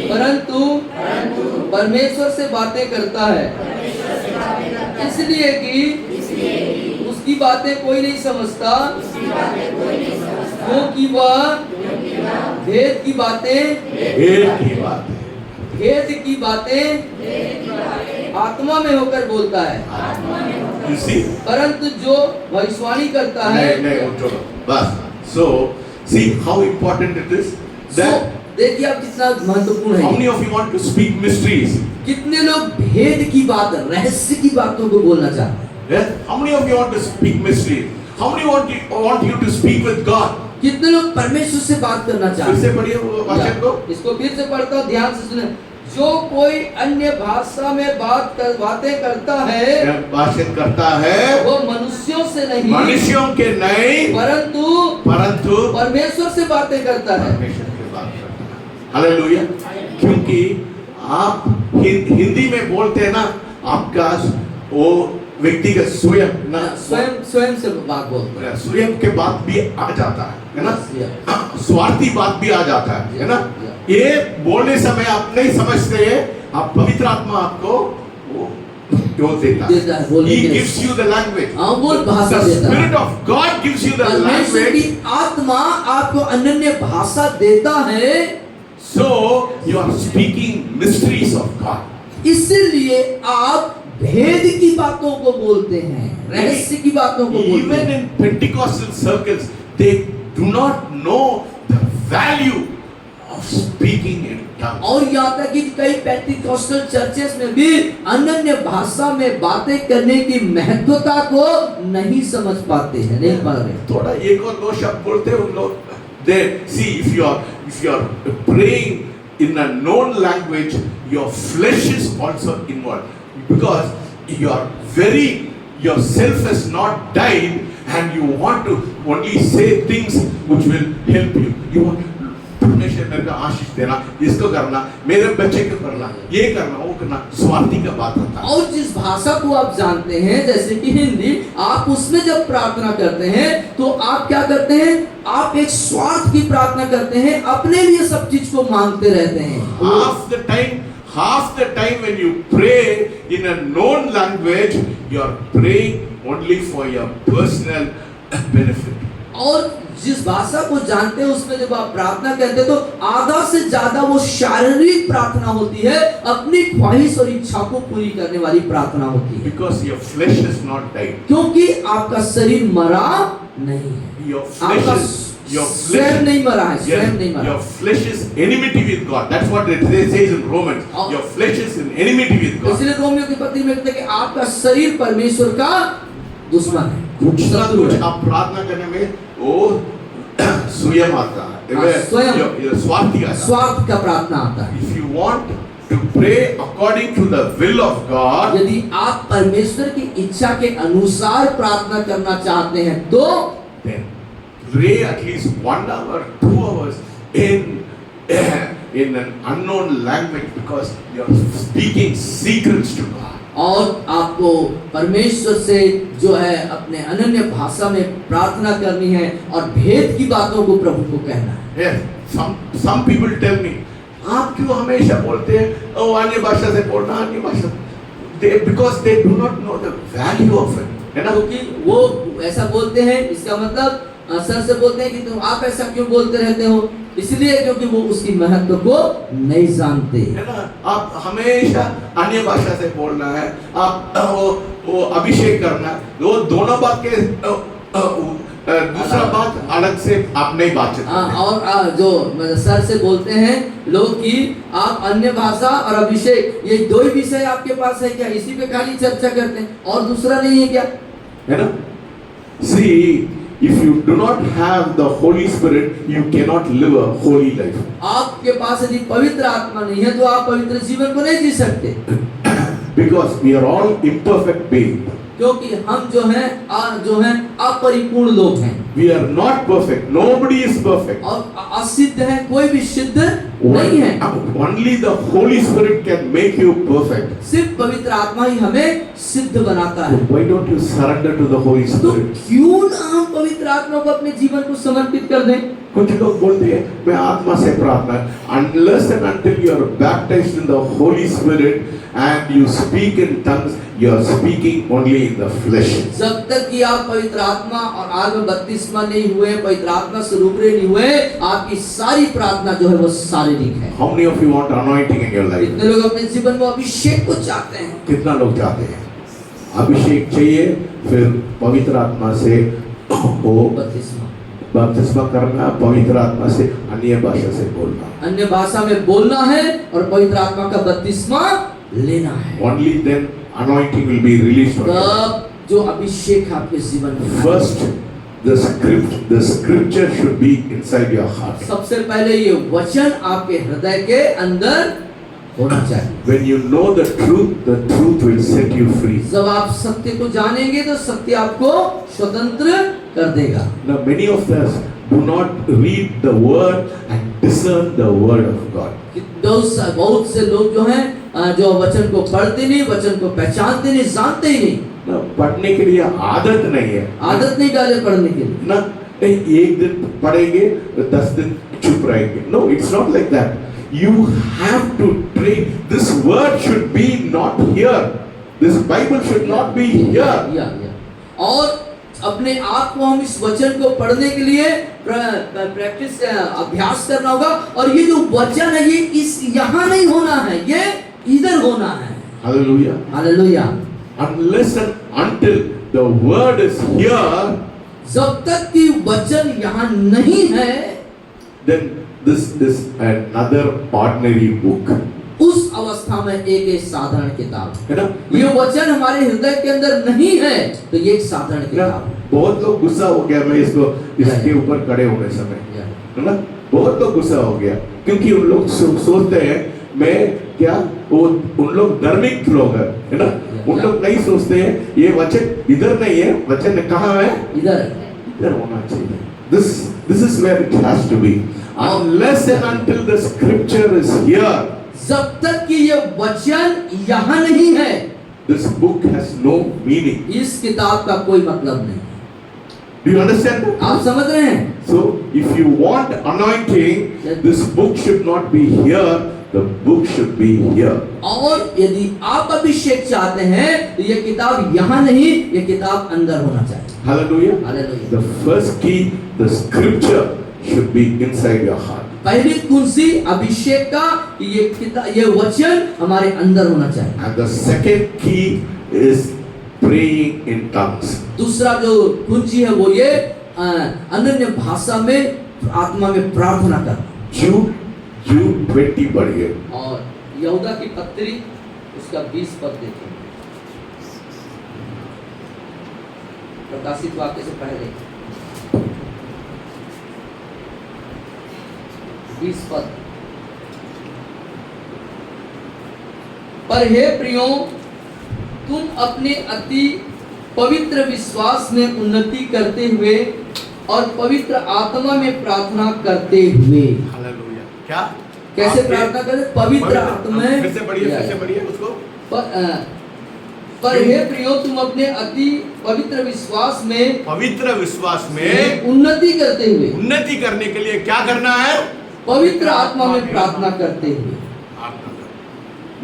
परंतु परमेश्वर से बातें करता है, इसलिए कि उसकी बातें कोई नहीं समझता, क्योंकि वह भेद की बातें आत्मा में होकर बोलता है, परंतु जो भविष्यवाणी करता है। बस। So see how important it is that देखिए आप कितना महत्वपूर्ण how है। many of you want to speak mysteries? कितने लोग भेद की बात, रहस्य की बातों को बोलना चाहते हैं? Yes? How many of you want to speak mysteries? How many want you to speak with God? कितने लोग परमेश्वर से बात करना चाहते फिर हैं? से पढ़िए वो वचन को। इसको फिर से पढ़ता हूँ, ध्यान से सुने। जो कोई अन्य भाषा में बातें करता है, भाषण करता है, वो मनुष्यों से नहीं, मनुष्यों के नहीं, परंतु परमेश्वर से बातें करता है। परमेश्वर की बात करता है। हालेलुया। क्योंकि आप हिंदी में बोलते हैं ना, आपका वो व्यक्तिगत स्वयं से बात बोलते हैं, स्वयं के बात भी आ जाता है ना, स्वार्थी बात भी आ जाता है ना। ये बोलने समय आप नहीं समझते हैं, आप पवित्र आत्मा आपको वो जो देता है। He gives you the language. वो भाषा The देता है। Spirit of God gives you the परमेश्वर की language. आत्मा आपको अनन्य भाषा देता है, So you are speaking mysteries of God. इसलिए आप भेद की बातों को बोलते हैं, रहस्य की बातों को बोलते Even हैं। in Pentecostal circles, they do not know the value of speaking in tongues. और यहाँ तक कि कई पेंटिकॉस्टल चर्चेस में भी अनन्य भाषा में बातें करने की महत्वता को नहीं समझ पाते हैं, नहीं पा रहे। थोड़ा एक और दो शब्द बोलते हैं उन लोग। They see if you are praying in a known language, your flesh is also involved, because yourself has not died and you want to only say things which will help you. You want परमेश्वर मेरे को आशीष देना, इसको करना, मेरे बच्चे को करना, ये करना, वो करना, स्वार्थी का बात होता है। और जिस भाषा को आप जानते हैं, जैसे कि हिंदी, आप उसमें जब प्रार्थना करते हैं तो आप क्या करते हैं? आप एक स्वार्थ की प्रार्थना करते हैं, अपने लिए सब चीज को मांगते रहते हैं। Half the time when you pray in a known language, you are praying only for your personal benefit. और जिस भाषा को जानते हैं उसमें जब आप प्रार्थना करते हैं तो आधा से ज्यादा वो शारीरिक प्रार्थना होती है, अपनी ख्वाहिश और इच्छा को पूरी करने वाली प्रार्थना होती है। Because your flesh is not died. क्योंकि आपका शरीर मरा नहीं है, Your स्वयं नहीं मरा है, स्वयं नहीं मरा। Your flesh is enmity with God. That's what it says in Romans. Your flesh is in enmity with God. इसलिए रोमियो की पत्री में कहते हैं कि आपका शरीर परमेश्वर का दुश्मन है। कुछ आप प्रार्थना करने में वो स्वयं आता है, स्वार्थ का प्रार्थना आता है। If you want to pray according to the will of God, यदि आप परमेश्वर की इच्छा के अनुसार प्रार्थना करना चाहते हैं तो then pray at least 1 hour, 2 hours in an unknown language, because you are speaking secrets to God. और आपको परमेश्वर से जो है अपने अनन्य भाषा में प्रार्थना करनी है और भेद की बातों को प्रभु को कहना है। Yes, some people tell me, आप क्यों हमेशा बोलते हैं ओ अन्य भाषा से बोलना, अन्य भाषा, because they do not know the value of it, है ना? क्योंकि वो ऐसा बोलते हैं, इसका मतलब सर से बोलते हैं कि तुम आप ऐसा क्यों बोलते रहते हो, इसलिए क्योंकि वो उसकी महत्व को नहीं जानते, है ना? आप हमेशा अन्य भाषा से बोलना है, आप वो अभिषेक करना है, वो दोनों बात के दूसरा बात अलग से आप नहीं बातचीत करते। और जो सर से बोलते हैं लोग कि आप अन्य भाषा और अभिषेक ये दो ही विषय आपके पास है क्या, इसी पे खाली चर्चा करते हैं और दूसरा नहीं है क्या, है ना? See, if you do not have the Holy Spirit, you cannot live a holy life. आपके पास यदि पवित्र आत्मा नहीं है तो आप पवित्र जीवन को नहीं जी सकते, Because we are all imperfect beings. क्योंकि हम जो हैं अपरिपूर्ण लोग हैं। We are not perfect. Nobody is perfect. और असिद्ध है, कोई भी सिद्ध नहीं है। Only the Holy Spirit can make you perfect. सिर्फ पवित्र आत्मा ही हमें सिद्ध बनाता So है। why don't you surrender to the Holy तो Spirit? क्यों ना हम पवित्र आत्मा को अपने जीवन को समर्पित कर दें? कुछ लोग बोलते हैं मैं आत्मा से प्रार्थना, unless and until you are baptized in the Holy Spirit and you speak in tongues, you are speaking only in the flesh. जब तक कि आप पवित्र आत्मा और आग में बपतिस्मा नहीं हुए, पवित्र आत्मा से रूबरू नहीं हुए, आपकी सारी प्रार्थना जो है वो शारीरिक है। How many of you want anointing in your life? कितने लोग अपने जीवन में अभिषेक को चाहते हैं? कितना लोग चाहते हैं? अभिषेक चाहिए, फिर पवित्र आत्मा से हो बपतिस्मा करना, पवित्र आत्मा से अन्य भाषा से बोलना, अन्य भाषा में बोलना है और पवित्र आत्मा का बपतिस्मा लेना है। Only then anointing will be released on you. तब जो अभिषेक आपके जीवन में आएगा। First, the scripture should be inside your heart. सबसे पहले ये वचन आपके हृदय के अंदर होना चाहिए। When you know the truth will set you free. जब आप सत्य को जानेंगे तो सत्य आपको स्वतंत्र कर देगा। Now many of us do not read the word and discern the word of God. बहुत से लोग जो हैं जो वचन को पढ़ते नहीं, वचन को पहचानते नहीं, जानते ही नहीं। ना पढ़ने के लिए आदत नहीं है, आदत नहीं डाले पढ़ने के लिए ना एक दिन पढ़ेंगे 10 दिन चुप रहेंगे। No, it's not like that. You have to train. This word should be not here. This Bible should not be here. और अपने आप को हम इस वचन को पढ़ने के लिए प्रैक्टिस अभ्यास करना होगा। और ये जो वचन है ये इस यहाँ नहीं होना है, ये इधर होना है। Hallelujah. Hallelujah. Unless and until the word is here, जब तक कि वचन यहाँ नहीं है, then this is another ordinary book. उस अवस्था में एक साधारण किताब है ना? ये वचन हमारे हृदय के अंदर नहीं है तो ये एक साधारण किताब है। बहुत लोग गुस्सा हो गया मैं इसके ऊपर खड़े होने समय, है ना? बहुत लोग गुस्सा हो गया क्योंकि उन लोग सोचते हैं मैं क्या, वो उन लोग धार्मिक लोग है ना? उन लोग नहीं सोचते हैं ये वचन इधर नहीं है, वचन कहाँ है? इधर होना चाहिए। This is where it has to be. Unless and until the scripture is here, जब तक कि ये वचन यहाँ नहीं है, this book has no meaning. इस किताब का कोई मतलब नहीं। Do you understand that? आप समझ रहे हैं? So if you want anointing, this book should not be here. The book should be here. और यदि आप अभिषेक चाहते हैं तो ये किताब यहाँ नहीं, ये किताब अंदर होना चाहिए। Hallelujah. Hallelujah. The first key, the scripture should be inside your heart. पहली कुंजी अभिषेक का ये वचन हमारे अंदर होना चाहिए। And the second key is praying in tongues. दूसरा जो कुंजी है वो ये अनन्य भाषा में आत्मा में प्रार्थना करना। Jude 20 पढ़िए। और यहूदा की पत्री उसका 20 पद देखिए, प्रकाशित वाक्य से पहले 20 पद। पर हे प्रियो, तुम अपने अति पवित्र विश्वास में उन्नति करते हुए और पवित्र आत्मा में प्रार्थना करते हुए। क्या? कैसे प्रार्थना करें? पवित्र आत्मा में। फिर से पढ़िए उसको। पर हे प्रियो, तुम अपने अति पवित्र विश्वास में पवित्र विश्वास में उन्नति करते हुए उन्नति करने के लिए क्या करना है? पवित्र आत्मा में प्रार्थना करते हुए।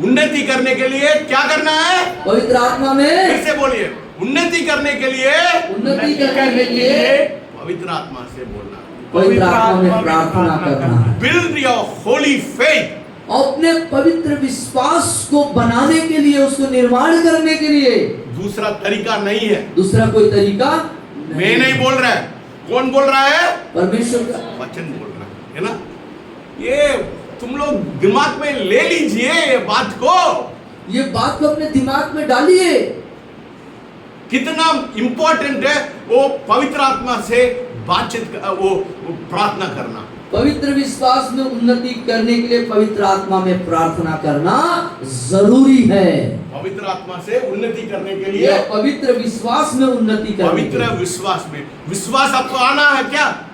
उन्नति करने के लिए क्या करना है? पवित्र आत्मा में, फिर से बोलिए, उन्नति करने के लिए उन्नति करने के लिए पवित्र आत्मा से बोलना, पवित्र आत्मा में प्रार्थना करना है। बिल्ड योर होली फेथ, अपने पवित्र विश्वास को बनाने के लिए, उसको निर्माण करने के लिए दूसरा तरीका नहीं है। दूसरा कोई तरीका मैं नहीं बोल रहा है, कौन बोल रहा है? परमेश्वर का वचन बोल रहा है ना। ये तुम लोग दिमाग में ले लीजिए ये बात को, ये बात को अपने दिमाग में डालिए। कितना इंपॉर्टेंट है वो पवित्र आत्मा से बातचीत, वो प्रार्थना करना। पवित्र विश्वास में उन्नति करने के लिए पवित्र आत्मा में प्रार्थना करना जरूरी है। पवित्र आत्मा से उन्नति करने के लिए या पवित्र विश्वास में उन्नति करने के पवित्र लिए। विश्वास में, विश्वास आपको आना है क्या?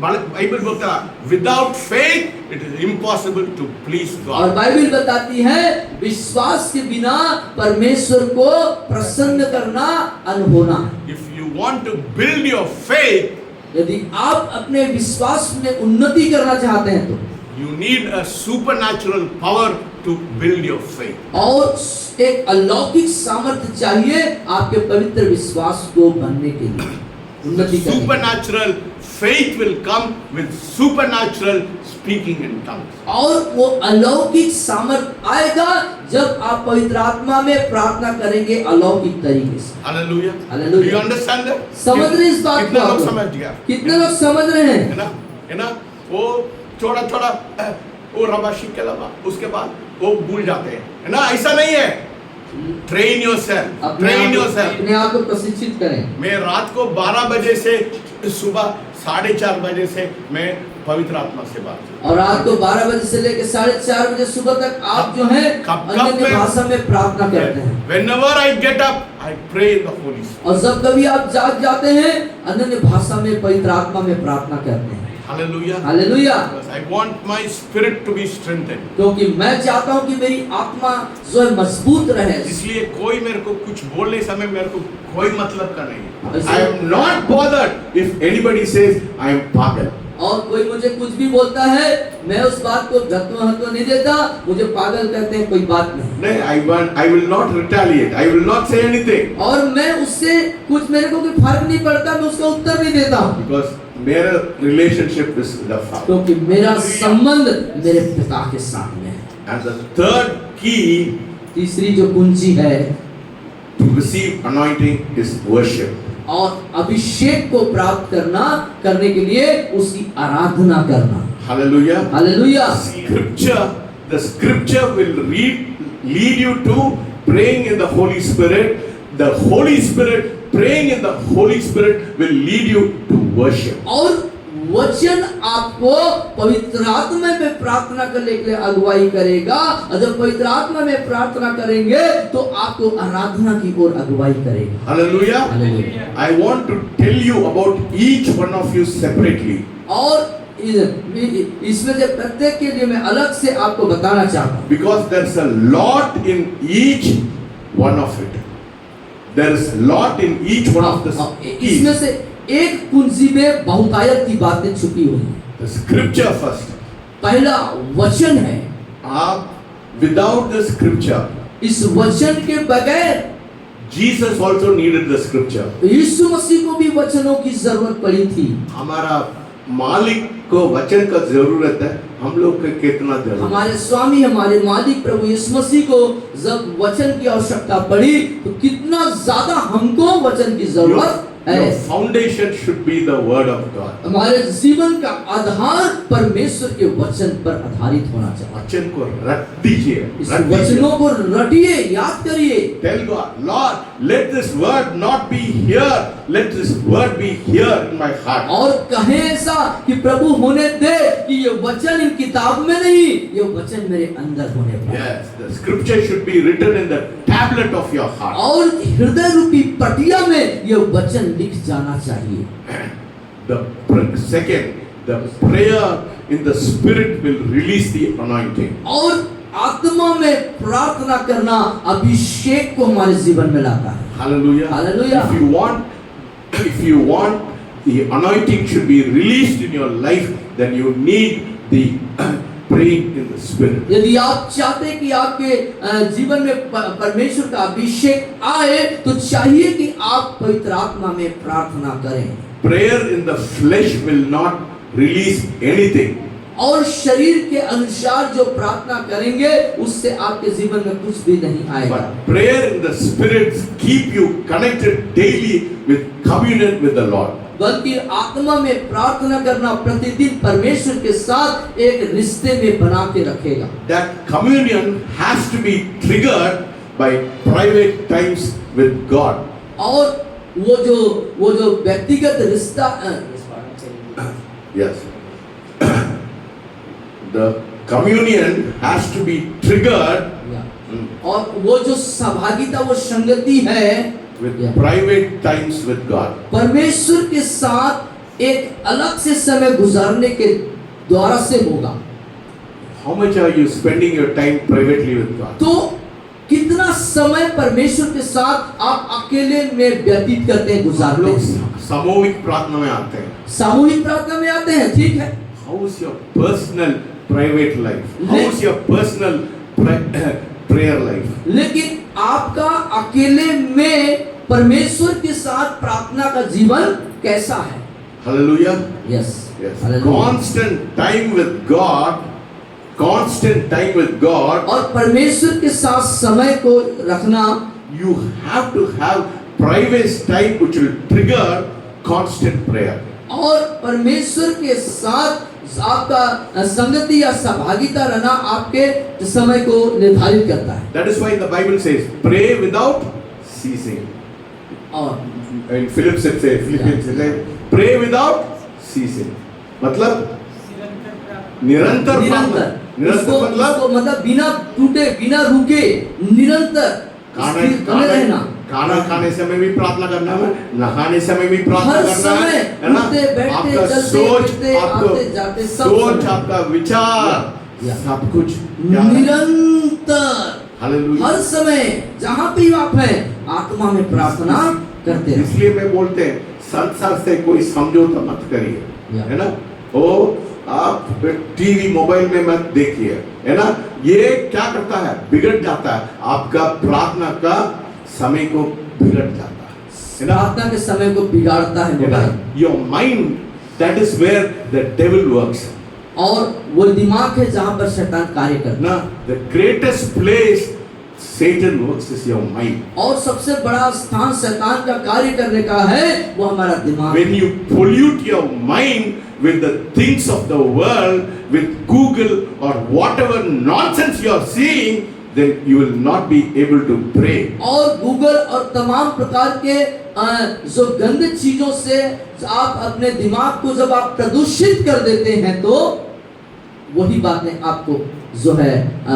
बाइबल बोलता है without faith it is impossible to please और गॉड। बाइबल बताती है विश्वास के बिना परमेश्वर को प्रसन्न करना अनहोना है। If you want to build your faith, यदि आप अपने विश्वास में उन्नति करना चाहते हैं तो you need a supernatural power to build your faith. और एक अलौकिक सामर्थ्य चाहिए आपके पवित्र विश्वास को बनने के लिए, उन्नति करने के लिए। Supernatural faith will come with supernatural speaking in tongues. और वो अलौकिक सामर्थ आएगा जब आप पवित्र आत्मा में प्रार्थना करेंगे अलौकिक तरीके से। Hallelujah. Hallelujah. Do you understand that? समझ रहे इस बात को? कितने लोग आप? समझ गया? कितने लोग समझ रहे हैं? है ना? वो थोड़ा थोड़ा वो रबाशी के लबा, उसके बाद वो भूल जाते हैं, है ना? ऐसा नहीं है। Train yourself. Train yourself. अपने आप को प्रशिक्षित करें। मैं रात को 12 बजे से सुबह 4:30 बजे से मैं पवित्र आत्मा से बात करता हूं। और रात को 12 बजे से लेकर 4:30 बजे सुबह तक आप जो है अन्य भाषा में प्रार्थना करते हैं। Whenever I get up, I pray in the Holy Spirit. और जब कभी आप जाग जाते हैं अन्य भाषा में पवित्र आत्मा में प्रार्थना करते हैं। Hallelujah. Hallelujah. I want my spirit to be strengthened. क्योंकि मैं चाहता हूँ कि मेरी आत्मा जो है मजबूत रहे। इसलिए कोई मेरे को कुछ बोलने समय मेरे को कोई मतलब का नहीं है। ऐसे- I am not bothered if anybody says I am पागल। और कोई मुझे कुछ भी बोलता है मैं उस बात को महत्व नहीं देता, मुझे पागल कहते हैं, कोई बात नहीं। नहीं, I will not retaliate. I will not say anything. और मैं उससे कुछ, मेरे को कोई फर्क नहीं पड़ता, मैं उसका उत्तर नहीं देता हूँ। Because मेरा relationship is with the Father. क्योंकि मेरा संबंध मेरे पिता के साथ में है। And the third key तीसरी जो कुंजी है to receive anointing is worship. और अभिषेक को प्राप्त करने के लिए उसकी आराधना करना। Hallelujah. Hallelujah. The scripture will lead you to praying in the Holy Spirit. The Holy Spirit, praying in the Holy Spirit will lead you to worship. और वचन आपको पवित्र आत्मा में प्रार्थना करने के लिए अगुवाई करेगा, और जब पवित्र आत्मा में प्रार्थना करेंगे तो आपको आराधना की ओर अगुवाई करेगा। Hallelujah. Hallelujah. I want to tell you about each one of you separately. और इसमें से प्रत्येक के लिए मैं अलग से आपको बताना चाहता हूँ। Because there's a lot in each one of it. There is lot in each one of the keys. इसमें से एक कुंजी में बहुतायत की बातें छुपी हुई हैं। The scripture first. पहला वचन है। आप without the scripture, इस वचन के बगैर Jesus also needed the scripture. यीशु मसीह को भी वचनों की जरूरत पड़ी थी। हमारा मालिक को वचन का जरूरत है, हम लोग को कितना जरूरत है? हमारे स्वामी, हमारे मालिक प्रभु यीशु मसीह को जब वचन की आवश्यकता पड़ी तो कितना ज्यादा हमको वचन की जरूरत है। Your foundation should be the word of God. हमारे जीवन का आधार परमेश्वर के वचन पर आधारित होना चाहिए। वचन को रट दीजिए, इस रट दीजिए। वचनों को रटिए, याद करिए। Tell God, Lord, let this word not be here, let this word be here in my heart. और कहें ऐसा कि प्रभु होने दे कि ये वचन इन किताब में नहीं, ये वचन मेरे अंदर होने पाए। Yes, the scripture should be written in the tablet of your heart. और हृदय रूपी पटिया में ये वचन लिख जाना चाहिए। Second, the prayer in the spirit will release the anointing. और आत्मा में प्रार्थना करना अभिषेक को हमारे जीवन में लाता है। Hallelujah. Hallelujah. If you want the anointing should be released in your life, then you need the praying in the spirit. यदि आप चाहते हैं कि आपके जीवन में परमेश्वर का अभिषेक आए, तो चाहिए कि आप पवित्र आत्मा में प्रार्थना करें। Prayer in the flesh will not release anything. और शरीर के अनुसार जो प्रार्थना करेंगे, उससे आपके जीवन में कुछ भी नहीं आएगा। But prayer in the spirit keep you connected daily with communion with the Lord. बल्कि आत्मा में प्रार्थना करना प्रतिदिन परमेश्वर के साथ एक रिश्ते में बना के रखेगा। That communion has to be triggered by private times with God. और वो जो व्यक्तिगत रिश्ता Yes. The communion has to be triggered और वो जो सहभागिता, वो संगति है with private times with God. परमेश्वर के साथ एक अलग से समय गुजारने के द्वारा से होगा। How much are you spending your time privately with God? तो कितना समय परमेश्वर के साथ आप अकेले में व्यतीत करते हैं, गुजारते लोग हैं? सामूहिक प्रार्थना में आते हैं। सामूहिक प्रार्थना में आते हैं, ठीक है। How is your personal private life? How is your personal prayer life? लेकिन आपका अकेले में परमेश्वर के साथ प्रार्थना का जीवन कैसा है? Hallelujah. Yes. Yes. Hallelujah. Constant time with God. Constant time with God. और परमेश्वर के साथ समय को रखना, You have to have private time which will trigger constant prayer. और परमेश्वर के साथ आपका संगति या सहभागिता रहना आपके समय को निर्धारित करता है। That is why the Bible says, pray without ceasing. और In Philippians it says, pray without ceasing. मतलब निरंतर प्रार्थना। निरंतर मतलब बिना टूटे, बिना रुके, निरंतर बने रहना। खाना खाने समय भी प्रार्थना करना है, नहाने समय भी प्रार्थना हर करना समय, है ना? उठते, बैठते, आपका चलते, सोच, फिरते, आते, जाते, सब सोच, समय। आपका विचार, सब कुछ निरंतर, हालेलुया। हर समय जहाँ भी आप हैं, आत्मा में प्रार्थना करते हैं। इसलिए मैं बोलते हैं संसार से कोई समझौता मत करिए, है ना? ओ आप टीवी मोबाइल में मत देखिए, है ना? ये क्या करता है? बिगड़ जाता है, आपका प्रार्थना का समय को बिगड़ जाता है ना? प्रार्थना के समय को बिगाड़ता है mobile. Your mind, that is where the devil works. और वो दिमाग है जहाँ पर शैतान कार्य करता है। ना, the greatest place Satan works is your mind. और सबसे बड़ा स्थान शैतान का कार्य करने का है, वो हमारा दिमाग। When you pollute your mind with the things of the world, with Google or whatever nonsense you are seeing, then you will not be able to pray. और गूगल और तमाम प्रकार के जो गंदे चीजों से आप अपने दिमाग को जब आप प्रदूषित कर देते हैं, तो वही बातें आपको जो है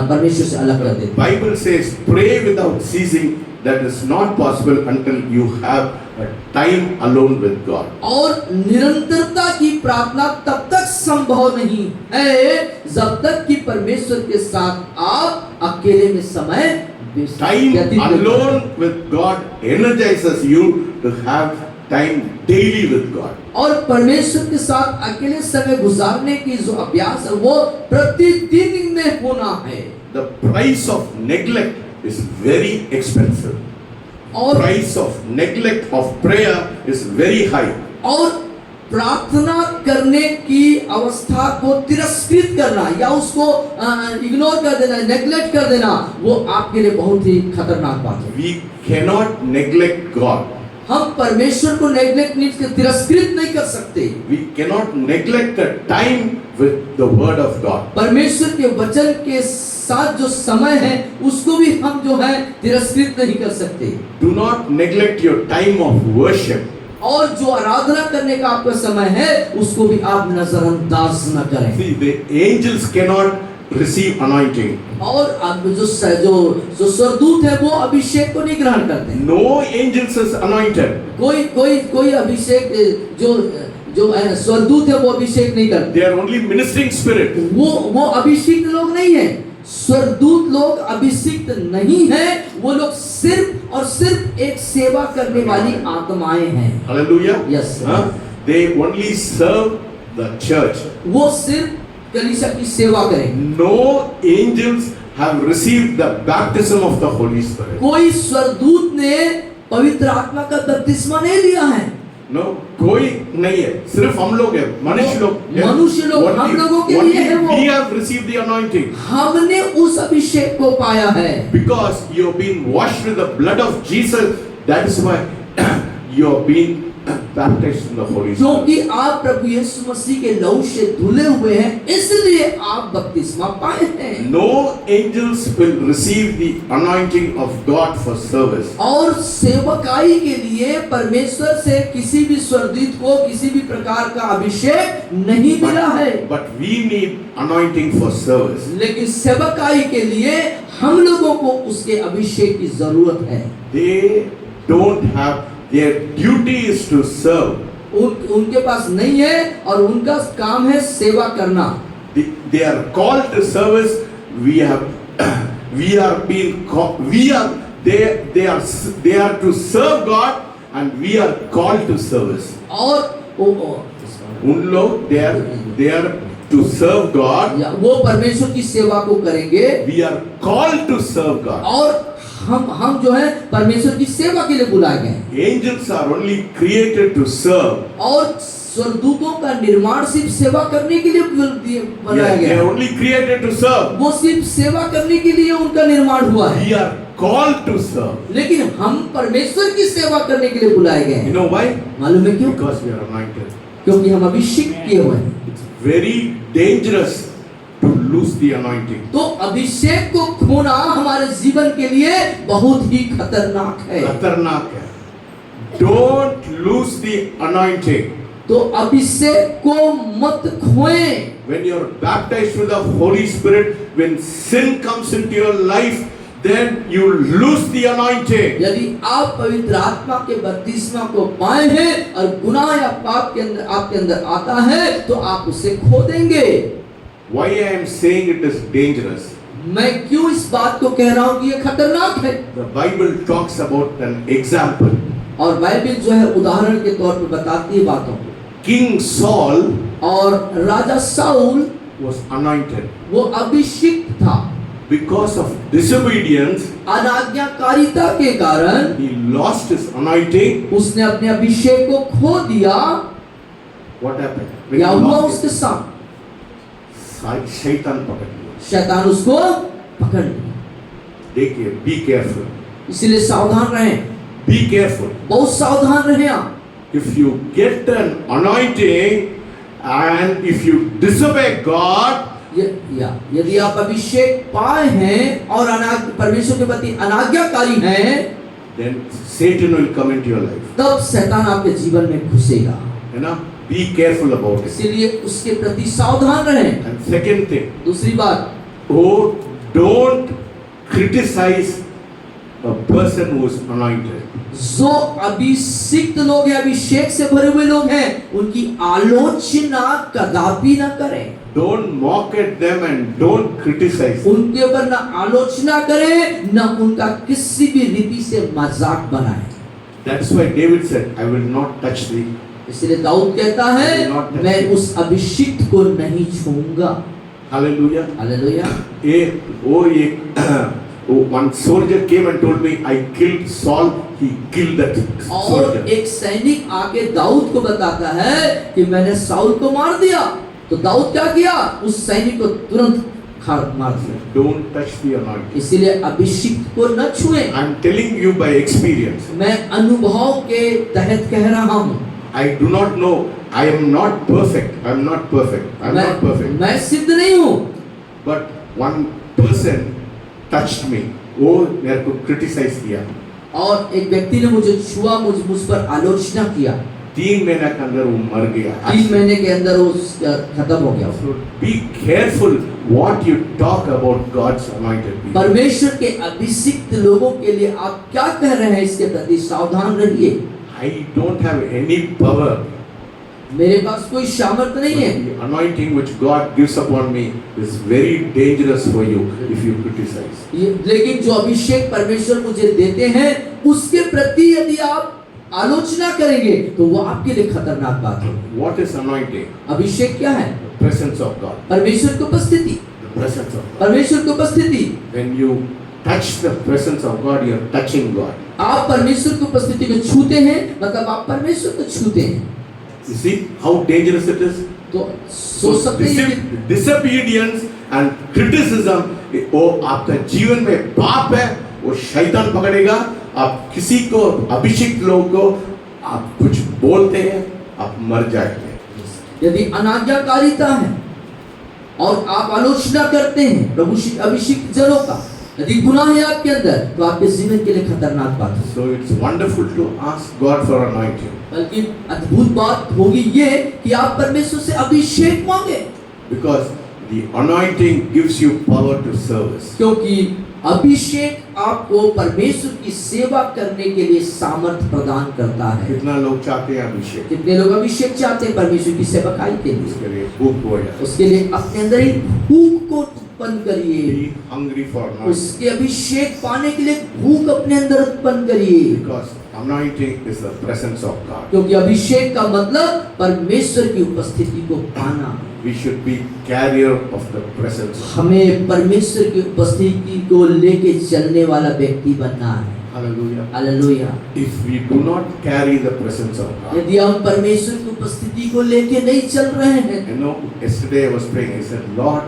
परमेश्वर से अलग कर देती हैं। Bible says pray without ceasing. That is not possible until you have a time alone with God. और निरंतरता की प्रार्थना तब तक संभव नहीं है जब तक कि परमेश्वर के साथ आप अकेले में समय Time alone with God energizes you to have time daily with God. और परमेश्वर के साथ अकेले समय गुजारने की जो अभ्यास है, वो प्रतिदिन में होना है। The price of neglect is very expensive. और Price of neglect of prayer is very high. और प्रार्थना करने की अवस्था को तिरस्कृत करना या उसको इग्नोर कर देना, नेग्लेक्ट कर देना, वो आपके लिए बहुत ही खतरनाक बात है। We cannot neglect God. हम परमेश्वर को नेग्लेक्ट नहीं, तिरस्कृत नहीं कर सकते। We cannot neglect the time with the word of God. परमेश्वर के वचन के साथ जो समय है, उसको भी हम जो है तिरस्कृत नहीं कर सकते। Do not neglect your time of worship. और जो आराधना करने का आपका समय है, उसको भी आप नजरअंदाज न करें। See, the angels cannot receive anointing. और अब जो स्वर्गदूत है, वो अभिषेक को नहीं ग्रहण करते। No angels is anointed. कोई अभिषेक जो स्वर्गदूत है, वो अभिषेक नहीं करते। They are only ministering spirit. वो अभिषेक लोग नहीं है। स्वर्गदूत लोग अभिषिक्त नहीं हैं, वो लोग सिर्फ और सिर्फ एक सेवा करने वाली आत्माएं हैं। Hallelujah. Yes, sir. Huh? They only serve the church. वो सिर्फ कलीसिया की सेवा करें। No angels have received the baptism of the Holy Spirit. कोई स्वर्गदूत ने पवित्र आत्मा का बपतिस्मा नहीं लिया है। No, कोई नहीं है, सिर्फ हम लोग हैं, मनुष्य लोग हैं। मनुष्य लोग, हम लोगों के लिए है वो। We have received the anointing. हमने उस अभिषेक को पाया है। Because you have been washed with the blood of Jesus, that is why you have been baptized in the Holy Spirit. क्योंकि आप प्रभु यीशु मसीह के लहू से धुले हुए हैं, इसलिए आप बपतिस्मा पाए हैं। No angels will receive the anointing of God for service. और सेवकाई के लिए परमेश्वर से किसी भी स्वर्गदूत को किसी भी प्रकार का अभिषेक नहीं मिला है। But we need anointing for service. लेकिन सेवकाई के लिए हम लोगों को उसके अभिषेक की जरूरत है। They don't have, their duty is to serve. उनके पास नहीं है और उनका काम है सेवा करना। They are called to service. We are being called, they are to serve God and we are called to service. और उन लोग they are to serve God. वो परमेश्वर की सेवा को करेंगे। We are called to serve God. और हम जो है परमेश्वर की सेवा के लिए बुलाए गए। Angels are only created to serve. और स्वर्गदूतों का निर्माण सिर्फ सेवा करने के लिए बनाया They गया are है। only created to serve. वो सिर्फ सेवा करने के लिए उनका निर्माण हुआ है। We are called to serve. लेकिन हम परमेश्वर की सेवा करने के लिए बुलाए गए You हैं। know why? मालूम है क्यों? Because we are anointed. क्योंकि हम अभिषेक किए हुए हैं। It's very dangerous to lose the anointing. तो अभिषेक को खोना हमारे जीवन के लिए बहुत ही खतरनाक है। खतरनाक है। Don't lose the anointing. तो अभिषेक को मत खोएं। When you are baptized with the Holy Spirit, when sin comes into your life, then you lose the anointing. यदि आप पवित्र आत्मा के बपतिस्मा को पाए हैं और गुनाह या पाप के अंदर आपके अंदर आता है तो आप उसे खो देंगे। Why I am saying it is dangerous? मैं क्यों इस बात को कह रहा हूँ कि ये खतरनाक है? The Bible talks about an example. और बाइबल जो है उदाहरण के तौर पर बताती है बातों को। King Saul और राजा साउल was anointed. वो अभिषिक्त था। Because of disobedience, अनाज्ञाकारिता के कारण he lost his anointing. उसने अपने अभिषेक को खो दिया। What happened? When क्या he हुआ lost उसके it, साथ? शैतान पकड़ लिया। शैतान उसको पकड़ लिया। देखिए, be careful. इसलिए सावधान रहें। Be careful. बहुत सावधान रहें आप। If you get an anointing and if you disobey God, यदि आप अभिषेक पाए हैं और परमेश्वर के प्रति अनाज्ञाकारी हैं, then Satan will come into your life. तब शैतान आपके जीवन में घुसेगा। है ना? Be careful about it. इसीलिए उसके प्रति सावधान रहें। And second thing, दूसरी बात, don't criticize a person who is anointed. जो अभिषिक्त लोग हैं, अभिषेक से भरे हुए लोग हैं, उनकी आलोचना कदापि न करें। Don't mock at them and don't criticize. उनके ऊपर न आलोचना करें, न उनका किसी भी रीति से मजाक बनाएं। That's why David said, I will not touch thee. इसलिए दाऊद कहता है, मैं उस अभिषिक्त को नहीं छूऊंगा। Hallelujah. Hallelujah. One soldier came and told me, I killed Saul. He killed that और soldier. एक सैनिक आके दाऊद को बताता है कि मैंने साउल को मार दिया। तो दाऊद क्या किया? उस सैनिक को तुरंत मार दिया। Don't touch the anointing. इसीलिए अभिषिक्त को न छुएं। I'm telling you by experience. मैं अनुभव के तहत कह रहा हूँ। I do not know. I am not perfect. I'm not perfect. I'm not perfect. मैं सिद्ध नहीं हूँ। But one person touched me. वो मेरे को criticize किया। और एक व्यक्ति ने मुझे छुआ, मुझ पर आलोचना किया। 3 महीने के अंदर वो मर गया। 3 महीने के अंदर वो खत्म हो गया। So be careful what you talk about God's anointed people. परमेश्वर के अभिषिक्त लोगों के लिए आप क्या कह रहे हैं, इसके प्रति सावधान रहिए। I don't have any power मेरे पास कोई सामर्थ नहीं है। The anointing which God gives upon me is very dangerous for you if you criticize. लेकिन जो अभिषेक परमेश्वर मुझे देते हैं उसके प्रति यदि आप आलोचना करेंगे तो वो आपके लिए खतरनाक बात है। What is anointing? अभिषेक क्या है? The presence of God. परमेश्वर की उपस्थिति। The presence of God. परमेश्वर की उपस्थिति। When you touch the presence of God, you are touching God. आप परमेश्वर की उपस्थिति को छूते हैं, मतलब आप परमेश्वर को छूते हैं। You see how dangerous it is? तो सोच सकते हैं Disobedience and criticism, वो आपका जीवन में पाप है, वो शैतान पकड़ेगा। आप किसी को, अभिषेक लोगों को आप कुछ बोलते हैं, आप मर जाएंगे। यदि अनाज्ञाकारिता है और आप आलोचना करते हैं प्रभु अभिषेक जनों का, यदि गुनाह है आपके अंदर, तो आपके जीवन के लिए खतरनाक बात है। So it's wonderful to ask God for anointing. बल्कि अद्भुत बात होगी ये कि आप परमेश्वर से अभिषेक मांगे, Because the anointing gives you power to service. क्योंकि अभिषेक आपको परमेश्वर की सेवा करने के लिए सामर्थ्य प्रदान करता है। कितना लोग चाहते हैं अभिषेक? कितने लोग अभिषेक चाहते हैं परमेश्वर की सेवकाई के लिए? उसके लिए भूख हो जाए। उसके लिए अपने अंदर ही भूख को उत्पन्न करिए। Be hungry for anointing. उसके अभिषेक पाने के लिए भूख अपने अंदर उत्पन्न करिए। Because anointing is the presence of God. क्योंकि अभिषेक का मतलब परमेश्वर की उपस्थिति को पाना। We should be carrier of the presence. हमें परमेश्वर की उपस्थिति को लेके चलने वाला व्यक्ति बनना है। Hallelujah. Hallelujah. If we do not carry the presence of God, यदि हम परमेश्वर की उपस्थिति को लेके नहीं चल रहे हैं, you know, yesterday I was praying. I said, Lord,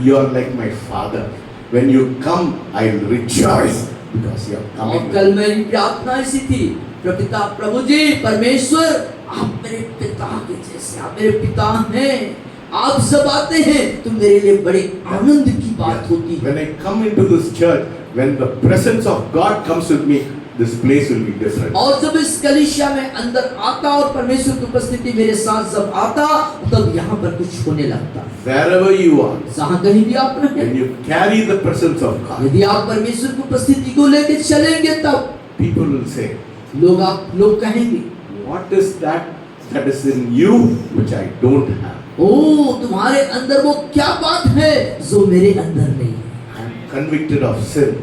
you are like my father. When you come, I'll rejoice because you are और coming. कल मेरी प्रार्थना ऐसी थी, प्रभु जी परमेश्वर आप मेरे पिता के जैसे, आप मेरे पिता हैं, आप जब आते हैं तो मेरे लिए बड़े आनंद की बात होती है। When I come into this church, when the presence of God comes with me, this place will be different. और जब इस कलीसिया में अंदर आता और परमेश्वर की उपस्थिति मेरे साथ जब आता, तब यहाँ पर कुछ होने लगता। Wherever you are, जहाँ कहीं भी आप रहें, when you carry the presence of God, यदि आप परमेश्वर की उपस्थिति को लेके चलेंगे, तब people will say, लोग कहेंगे, what is that is in you which I don't have? ओ तुम्हारे अंदर वो क्या बात है जो मेरे अंदर नहीं है। I am convicted of sin.